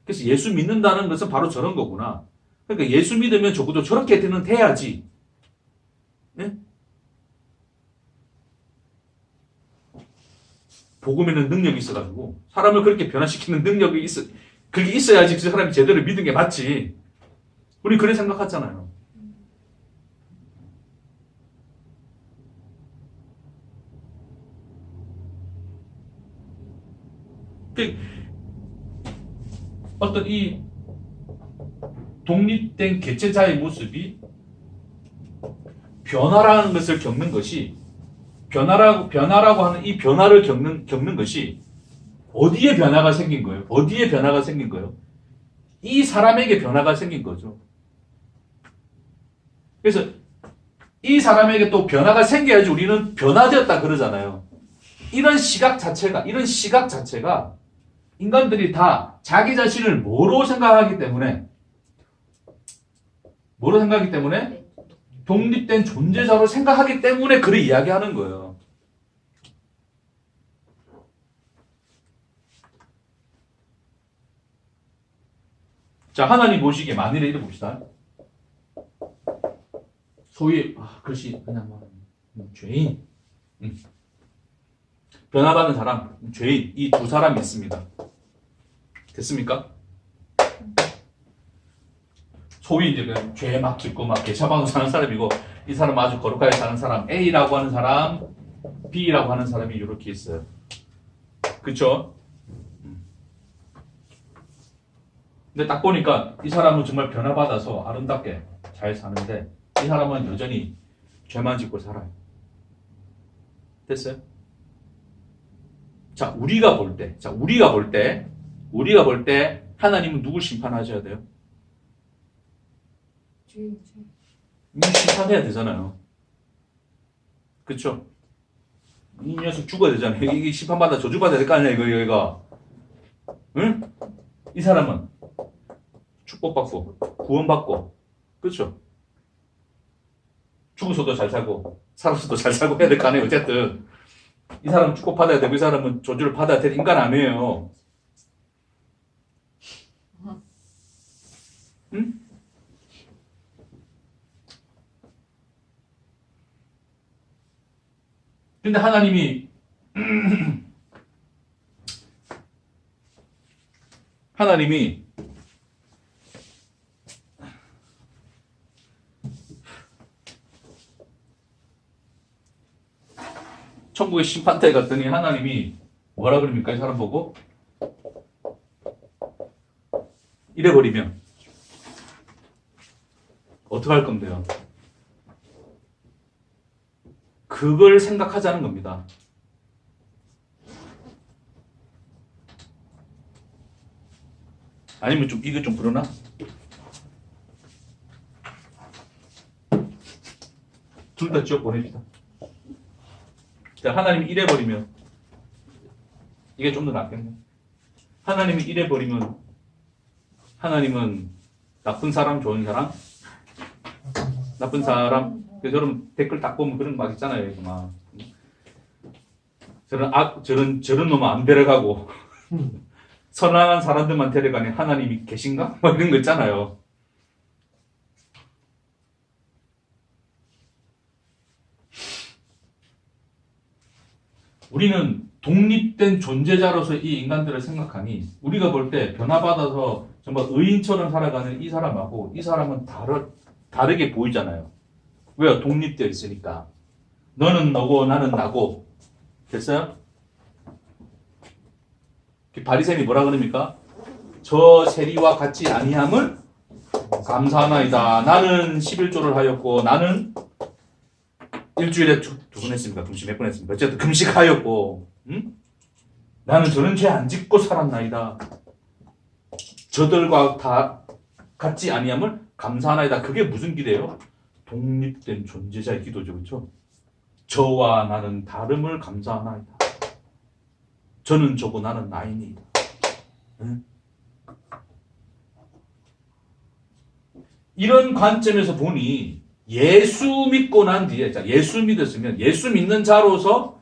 그래서 예수 믿는다는 것은 바로 저런 거구나. 그러니까 예수 믿으면 적어도 저렇게는 돼야지. 네? 복음에는 능력이 있어가지고 사람을 그렇게 변화시키는 능력이 그게 있어야지 그 사람이 제대로 믿은 게 맞지. 우리 그래 생각하잖아요. 어떤 이 독립된 개체자의 모습이 변화라는 것을 겪는 것이 변화라고 하는 이 변화를 겪는 것이 어디에 변화가 생긴 거예요? 이 사람에게 변화가 생긴 거죠. 그래서 이 사람에게 또 변화가 생겨야지 우리는 변화되었다 그러잖아요. 이런 시각 자체가 인간들이 다 자기 자신을 뭐로 생각하기 때문에 독립된 존재자로 생각하기 때문에 그를 이야기하는 거예요. 자, 하나님 보시기에 만일에 이래 봅시다. 소위 글씨 그냥 죄인, 변화받는 사람, 죄인 이 두 사람이 있습니다. 됐습니까? 소위 이제 그냥 죄에 막 짓고 막 개차방으로 사는 사람이고 이 사람 아주 거룩하게 사는 사람 A라고 하는 사람, B라고 하는 사람이 이렇게 있어요. 그쵸? 근데 딱 보니까 이 사람은 정말 변화받아서 아름답게 잘 사는데 이 사람은 여전히 죄만 짓고 살아요. 됐어요? 자, 우리가 볼 때 하나님은 누굴 심판하셔야 돼요? 심판해야 되잖아요. 그쵸? 이 녀석 죽어야 되잖아요. 이게 심판받아 저주받아야 될 거 아니야, 이거. 응? 이 사람은 축복받고, 구원받고, 그쵸? 죽어서도 잘 살고, 살아서도 잘 살고 해야 될 거 아니에요, 어쨌든. 이 사람은 축복받아야 되고, 이 사람은 저주를 받아야 될 인간 아니에요. 응? 근데 하나님이 천국의 심판대에 갔더니 하나님이 뭐라 그럽니까? 이 사람 보고 이래버리면 어떡할 건데요? 그걸 생각하자는 겁니다. 아니면 이거 좀 그러나? 둘 다 지옥 보냅시다. 자, 하나님이 이래버리면 이게 좀 더 낫겠네. 하나님이 이래버리면 하나님은 나쁜 사람, 좋은 사람? 나쁜 사람. 저런 댓글 딱 보면 그런 거 막 있잖아요. 이거 막. 저런 놈은 안 데려가고 선한 사람들만 데려가니 하나님이 계신가? 막 이런 거 있잖아요. 우리는 독립된 존재자로서 이 인간들을 생각하니 우리가 볼 때 변화받아서 정말 의인처럼 살아가는 이 사람하고 이 사람은 다르게 보이잖아요. 왜요? 독립되어 있으니까. 너는 너고 나는 나고. 됐어요? 바리새인이 뭐라 그럽니까? 저 세리와 같지 아니함을 감사하나이다. 나는 11조를 하였고 나는 일주일에 두 번 했습니까? 금식 몇 번 했습니까? 어쨌든 금식하였고 나는 저런 죄 안 짓고 살았나이다. 저들과 다 같지 아니함을 감사하나이다. 그게 무슨 기대요? 독립된 존재자의 기도죠. 그렇죠? 저와 나는 다름을 감사하나이다. 저는 저고 나는 나이니이다. 이런 관점에서 보니 예수 믿고 난 뒤에, 예수 믿었으면 예수 믿는 자로서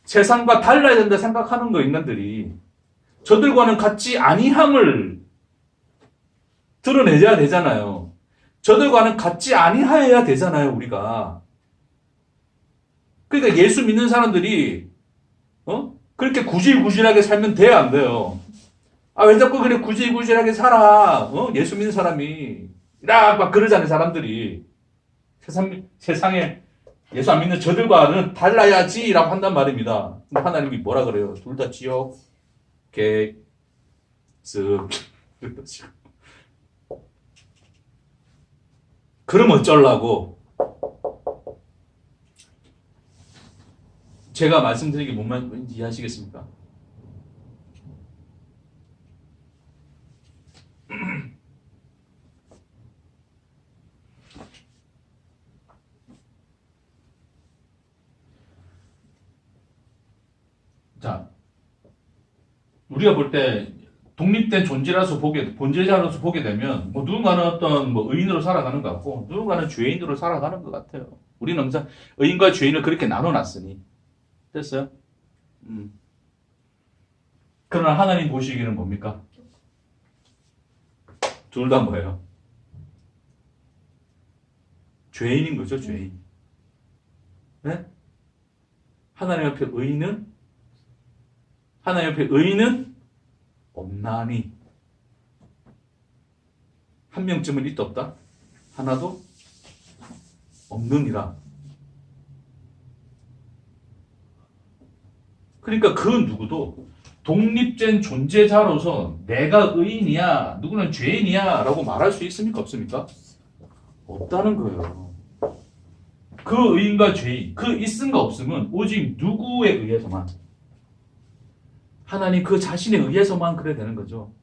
세상과 달라야 된다 생각하는 거 인간들이 저들과는 같지 아니함을 드러내야 되잖아요. 저들과는 같지 아니하여야 되잖아요, 우리가. 그러니까 예수 믿는 사람들이 그렇게 구질구질하게 살면 돼야 안 돼요. 왜 자꾸 그래 구질구질하게 살아? 예수 믿는 사람이 막 그러잖아요, 사람들이. 세상에 예수 안 믿는 저들과는 달라야지라고 한단 말입니다. 근데 하나님이 뭐라 그래요? 둘 다 지옥, 그럼 어쩌려고? 제가 말씀드린 게 뭔 말인지 이해하시겠습니까? 자, 우리가 볼 때 독립된 본질자로서 보게 되면 누군가는 어떤 의인으로 살아가는 것 같고 누군가는 죄인으로 살아가는 것 같아요. 우리는 항상 의인과 죄인을 그렇게 나눠놨으니 됐어요? 그러나 하나님 보시기에는 뭡니까? 둘 다 뭐예요? 죄인인 거죠, 죄인. 네? 하나님 앞에 의인은 없나니 한 명쯤은 있다 없다? 하나도 없느니라. 그러니까 그 누구도 독립된 존재자로서 내가 의인이야, 누구는 죄인이야 라고 말할 수 있습니까? 없습니까? 없다는 거예요. 그 의인과 죄인, 그 있음과 없음은 오직 누구에 의해서만, 하나님 그 자신에 의해서만 그래 되는 거죠.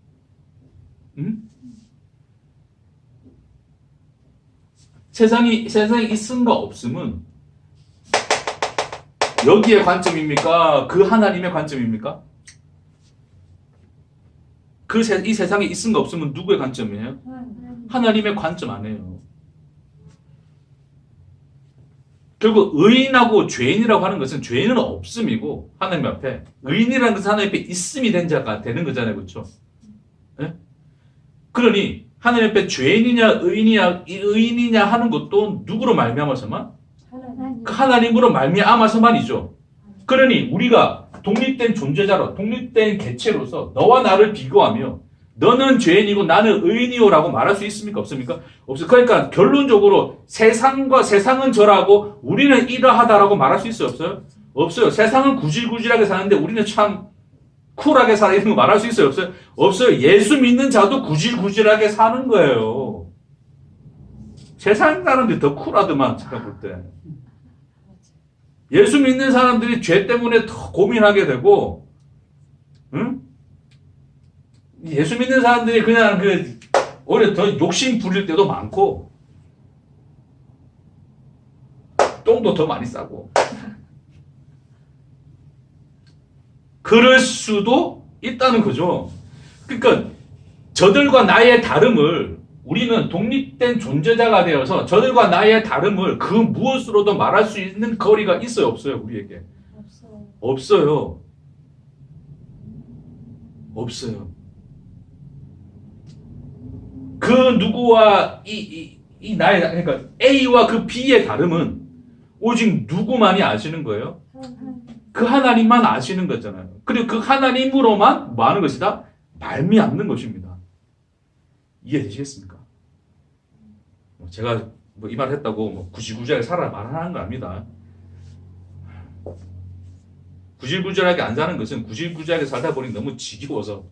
세상에 있음과 없음은 여기의 관점입니까? 그 하나님의 관점입니까? 이 세상에 있음과 없음은 누구의 관점이에요? 하나님의 관점 아니에요. 결국 의인하고 죄인이라고 하는 것은 죄인은 없음이고 하나님 앞에 의인이라는 것은 하나님 앞에 있음이 된 자가 되는 거잖아요. 그렇죠? 네? 그러니 하나님 앞에 죄인이냐 의인이냐 하는 것도 누구로 말미암아서만? 하나님으로 말미암아서만이죠. 그러니 우리가 독립된 존재자로 독립된 개체로서 너와 나를 비교하며 너는 죄인이고 나는 의인이요라고 말할 수 있습니까? 없습니까? 없어요. 그러니까 결론적으로 세상은 저라고 우리는 이러하다라고 말할 수 있어요? 없어요? 없어요. 세상은 구질구질하게 사는데 우리는 참 쿨하게 살아 있는 거 말할 수 있어요? 없어요? 없어요. 예수 믿는 자도 구질구질하게 사는 거예요. 세상 사람들이 더 쿨하더만 제가 볼 때. 예수 믿는 사람들이 죄 때문에 더 고민하게 되고, 응? 예수 믿는 사람들이 그냥 오히려 더 욕심 부릴 때도 많고, 똥도 더 많이 싸고. 그럴 수도 있다는 거죠. 그러니까 저들과 나의 다름을 우리는 독립된 존재자가 되어서 저들과 나의 다름을 그 무엇으로도 말할 수 있는 거리가 있어요, 없어요, 우리에게? 없어요. 없어요. 그 누구와 이 나의, 그러니까 A와 그 B의 다름은 오직 누구만이 아시는 거예요? 그 하나님만 아시는 거잖아요. 그리고 그 하나님으로만 뭐 하는 것이다? 말미암는 것입니다. 이해되시겠습니까? 제가 뭐 이 말 했다고 뭐 구질구질하게 살아라 말하는 거 아닙니다. 구질구질하게 안 사는 것은 구질구질하게 살다 보니 너무 지겨워서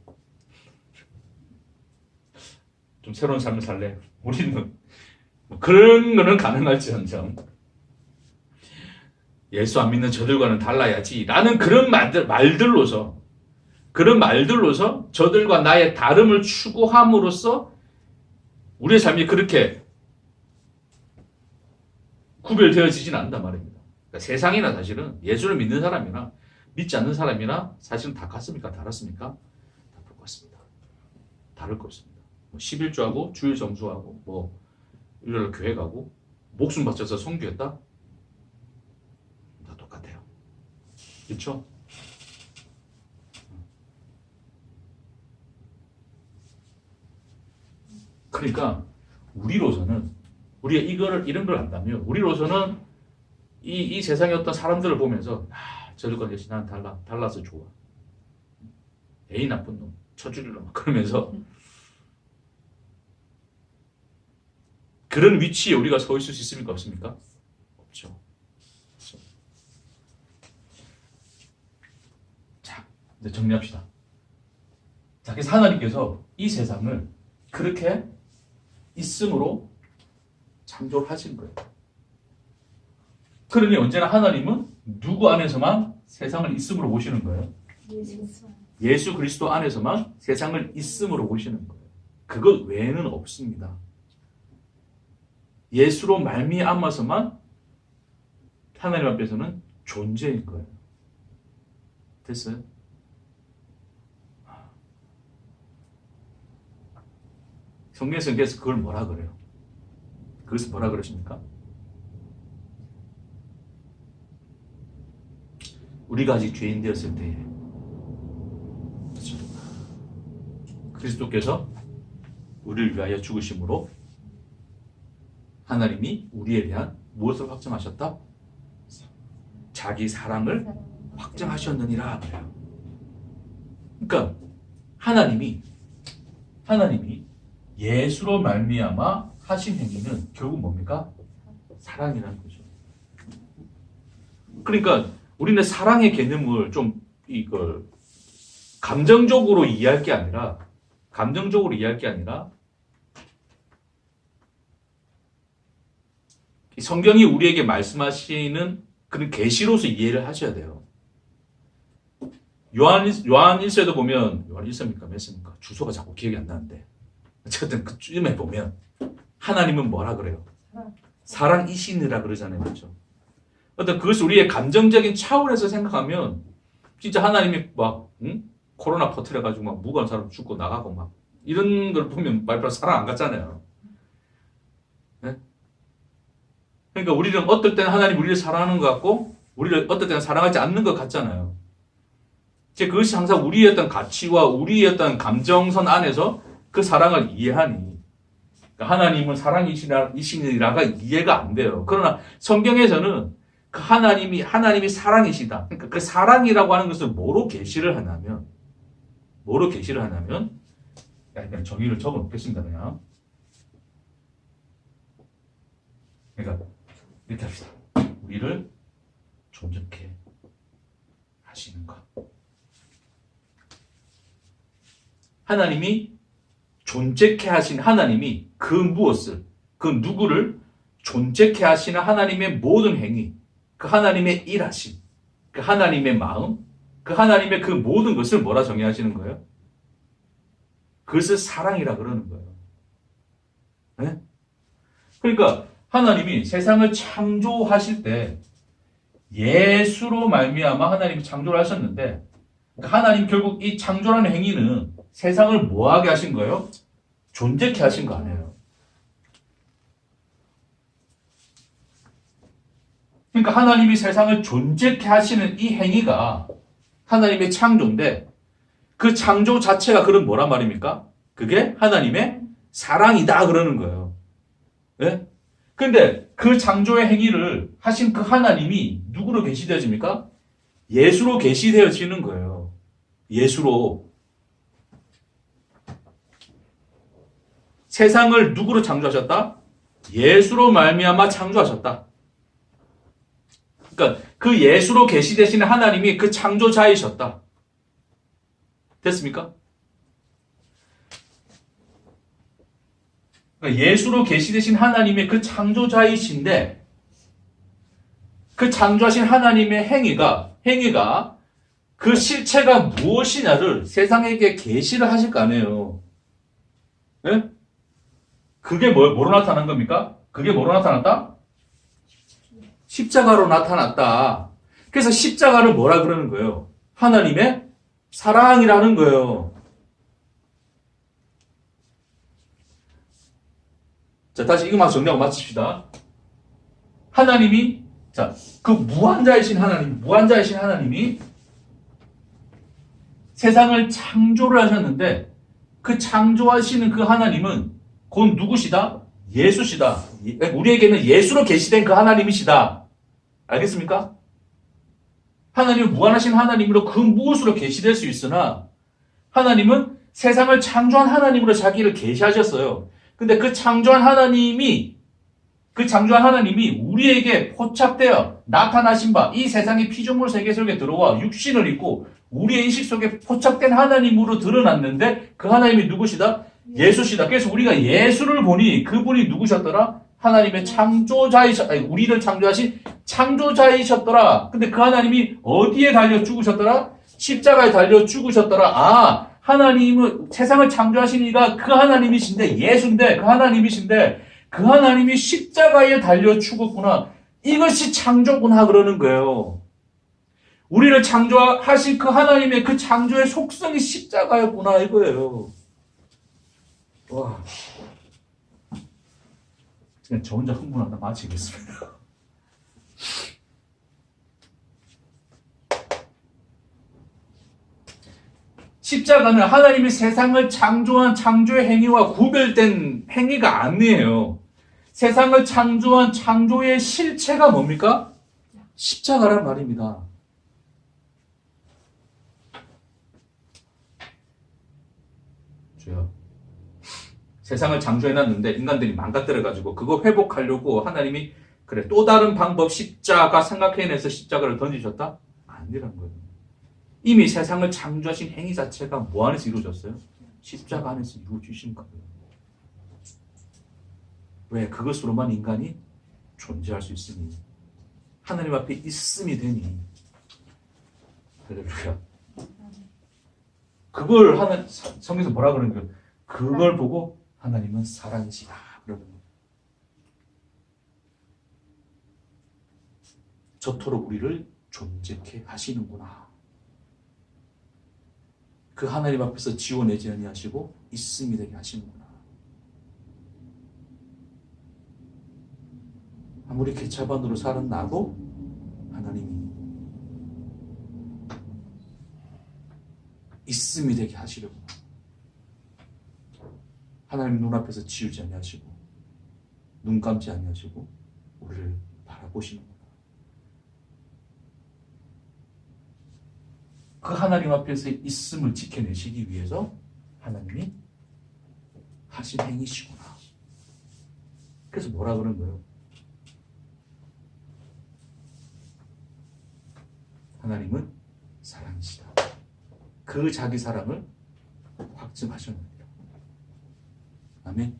좀 새로운 삶을 살래. 우리는 뭐 그런 거는 가능할지언정 예수 안 믿는 저들과는 달라야지 라는 그런 말들로서 저들과 나의 다름을 추구함으로써 우리의 삶이 그렇게 구별되어지진 않는단 말입니다. 그러니까 세상이나 사실은 예수를 믿는 사람이나 믿지 않는 사람이나 사실은 다 같습니까? 다릅니까? 다 똑같습니다. 다를 거 없습니다. 뭐 11조하고 주일 정수하고 뭐 일요일 교회 가고 목숨 바쳐서 선교했다? 다 똑같아요. 그렇죠? 그러니까 우리로서는 우리가 이런 걸 안다면 우리로서는 이 세상의 어떤 사람들을 보면서 저들과 역시 나는 달라서 좋아. 에이 나쁜 놈, 쳐주리로 막 그러면서 그런 위치에 우리가 서 있을 수 있습니까? 없습니까? 없죠. 자, 이제 정리합시다. 자, 그래서 하나님께서 이 세상을 그렇게 있음으로 창조를 하신 거예요. 그러니 언제나 하나님은 누구 안에서만 세상을 있음으로 보시는 거예요? 예수 그리스도 안에서만 세상을 있음으로 보시는 거예요. 그것 외에는 없습니다. 예수로 말미암아서만 하나님 앞에서는 존재인 거예요. 됐어요? 성경에서 그걸 뭐라 그래요? 그것을 뭐라 그러십니까? 우리가 아직 죄인 되었을 때에 그렇죠? 그리스도께서 우리를 위하여 죽으심으로 하나님이 우리에 대한 무엇을 확정하셨다? 자기 사랑을 확정하셨느니라 그래요. 그러니까 하나님이 예수로 말미암아 하신 행위는 결국 뭡니까? 사랑이라는 거죠. 그러니까 우리는 사랑의 개념을 좀 이걸 감정적으로 이해할 게 아니라 성경이 우리에게 말씀하시는 그런 계시로서 이해를 하셔야 돼요. 요한 1서에도 보면 요한 1서입니까? 몇 서입니까? 주소가 자꾸 기억이 안 나는데 어쨌든 그쯤에 보면 하나님은 뭐라 그래요? 사랑이시니라 그러잖아요. 그렇죠? 어떤 그것을 우리의 감정적인 차원에서 생각하면 진짜 하나님이 막 코로나 퍼뜨려가지고 막 무고한 사람 죽고 나가고 막 이런 걸 보면 말로 사랑 안 같잖아요. 네? 그러니까 우리는 어떨 때는 하나님 우리를 사랑하는 것 같고 우리를 어떨 때는 사랑하지 않는 것 같잖아요. 그것이 항상 우리의 어떤 가치와 우리의 어떤 감정선 안에서 그 사랑을 이해하니 그러니까 하나님은 사랑이시니라가 이해가 안 돼요. 그러나 성경에서는 그 하나님이 사랑이시다. 그러니까 그 사랑이라고 하는 것을 뭐로 계시를 하냐면 그냥 정의를 적어 놓겠습니다. 그러니까 이렇게 합시다. 우리를 존재케 하시는 것. 하나님이 존재케 하신 하나님이 그 무엇을, 그 누구를 존재케 하시는 하나님의 모든 행위, 그 하나님의 일하심, 그 하나님의 마음, 그 하나님의 그 모든 것을 뭐라 정의하시는 거예요? 그것을 사랑이라 그러는 거예요. 네? 그러니까 하나님이 세상을 창조하실 때 예수로 말미암아 하나님이 창조를 하셨는데 그러니까 하나님 결국 이 창조라는 행위는 세상을 뭐하게 하신 거예요? 존재케 하신 거 아니에요. 그러니까 하나님이 세상을 존재케 하시는 이 행위가 하나님의 창조인데 그 창조 자체가 그런 뭐란 말입니까? 그게 하나님의 사랑이다 그러는 거예요. 예? 근데 그 창조의 행위를 하신 그 하나님이 누구로 계시되어집니까? 예수로 계시되어지는 거예요. 예수로. 세상을 누구로 창조하셨다? 예수로 말미암아 창조하셨다. 그러니까 그 예수로 계시되시는 하나님이 그 창조자이셨다. 됐습니까? 그러니까 예수로 계시되신 하나님의 그 창조자이신데 그 창조하신 하나님의 행위가 그 실체가 무엇이냐를 세상에게 계시를 하실 거 아니에요. 네? 그게 뭐로 나타난 겁니까? 그게 뭐로 나타났다? 십자가로 나타났다. 그래서 십자가를 뭐라 그러는 거예요? 하나님의 사랑이라는 거예요. 자, 다시 이것만 정리하고 마칩시다. 하나님이, 자, 그 무한자이신 하나님이 세상을 창조를 하셨는데 그 창조하시는 그 하나님은 곧 누구시다? 예수시다. 우리에게는 예수로 계시된 그 하나님이시다. 알겠습니까? 하나님은 무한하신 하나님으로 그 무엇으로 계시될 수 있으나 하나님은 세상을 창조한 하나님으로 자기를 계시하셨어요. 근데 그 창조한 하나님이 우리에게 포착되어 나타나신 바 이 세상의 피조물 세계 속에 들어와 육신을 입고 우리의 인식 속에 포착된 하나님으로 드러났는데 그 하나님이 누구시다? 예수시다. 그래서 우리가 예수를 보니 그분이 누구셨더라? 하나님의 우리를 창조하신 창조자이셨더라. 근데 그 하나님이 어디에 달려 죽으셨더라? 십자가에 달려 죽으셨더라. 아, 하나님은 세상을 창조하신 이가 그 하나님이신데 예수인데 그 하나님이 십자가에 달려 죽었구나. 이것이 창조구나 그러는 거예요. 우리를 창조하신 그 하나님의 그 창조의 속성이 십자가였구나 이거예요. 와, 그냥 저 혼자 흥분하다 마치겠습니다. 십자가는 하나님이 세상을 창조한 창조의 행위와 구별된 행위가 아니에요. 세상을 창조한 창조의 실체가 뭡니까? 십자가란 말입니다. 주여. 세상을 창조해놨는데 인간들이 망가뜨려가지고 그거 회복하려고 하나님이 그래 또 다른 방법 십자가 생각해내서 십자가를 던지셨다? 아니란 거예요. 이미 세상을 창조하신 행위 자체가 뭐 안에서 이루어졌어요? 십자가 안에서 이루어지신 거예요. 왜? 그것으로만 인간이 존재할 수 있으니 하나님 앞에 있음이 되니 할렐루야. 그걸 성경에서 뭐라 그러는 거예요? 그걸 보고 하나님은 사랑이시다 그러는 거예요. 저토록 우리를 존재케 하시는구나. 그 하나님 앞에서 지워내지 아니하시고 있음이 되게 하시는구나. 아무리 개차반으로 살은 나도 하나님이 있음이 되게 하시려구나. 하나님 눈앞에서 지우지 아니하시고 눈 감지 아니하시고 우리를 바라보시는구나. 그 하나님 앞에서 있음을 지켜내시기 위해서 하나님이 하신 행위시구나. 그래서 뭐라 그런 거예요? 하나님은 사랑이시다. 그 자기 사랑을 확증하셨습니다. 아멘.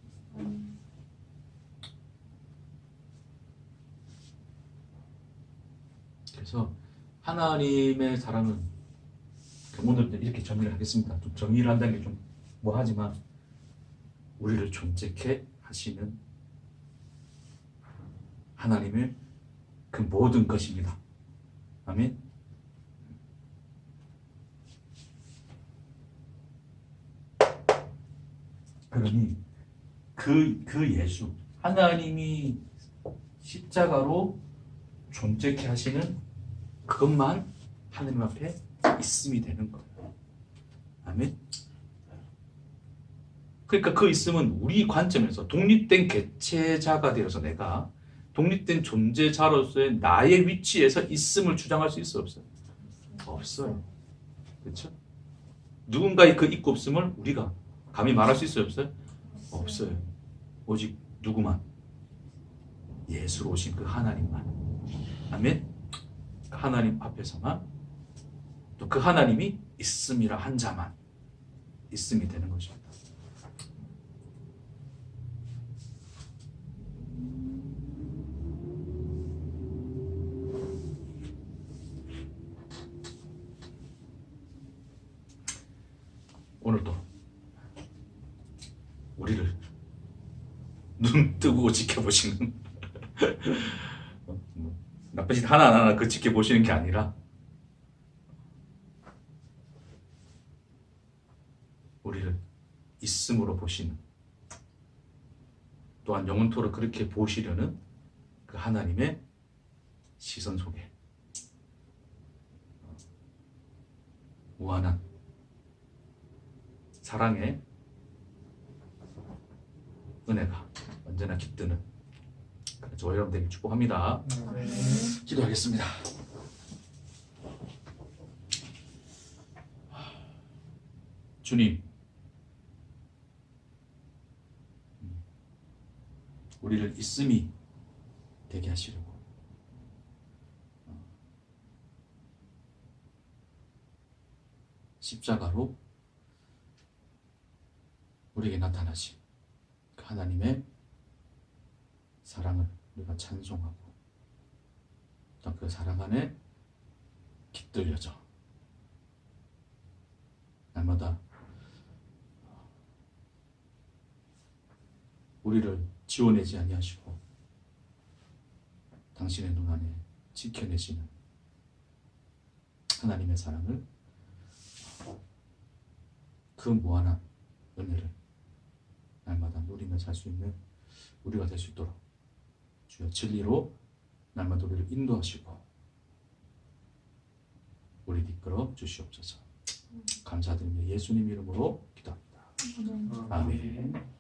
그래서 하나님의 사랑은 오늘 이렇게 정리를 하겠습니다. 좀 정리를 한다는 게 좀 뭐하지만 우리를 존재케 하시는 하나님의 그 모든 것입니다. 아멘. 그러니 그 예수 하나님이 십자가로 존재케 하시는 그것만 하나님 앞에 있음이 되는 거예요. 아멘. 그러니까 그 있음은 우리 관점에서 독립된 개체자가 되어서 내가 독립된 존재자로서의 나의 위치에서 있음을 주장할 수 있어 없어요? 없어요. 그렇죠? 누군가의 그 있고 없음을 우리가 감히 말할 수 있어요 없어요? 없어요. 오직 누구만? 예수로 오신 그 하나님만. 아멘. 그 하나님 앞에서만 또 그 하나님이 있음이라 한 자만 있음이 되는 것입니다. 오늘도 우리를 눈 뜨고 지켜보시는 나쁜 짓 하나하나 그 지켜보시는 게 아니라 우리를 있음으로 보시는, 또한 영원토록 그렇게 보시려는 그 하나님의 시선 속에 무한한 사랑의 은혜가 언제나 깃드는 저와 여러분 되길 축복합니다. 기도하겠습니다. 주님, 우리를 있음이 되게 하시려고 십자가로 우리에게 나타나신 그 하나님의 사랑을 우리가 찬송하고 또 그 사랑 안에 깃들여져 날마다 우리를 지워내지 아니하시고 당신의 눈 안에 지켜내시는 하나님의 사랑을, 그 무한한 은혜를 날마다 누리며 살 수 있는 우리가 될 수 있도록 주여 진리로 날마다 우리를 인도하시고 우리를 이끌어 주시옵소서. 감사드리며 예수님 이름으로 기도합니다. 아멘.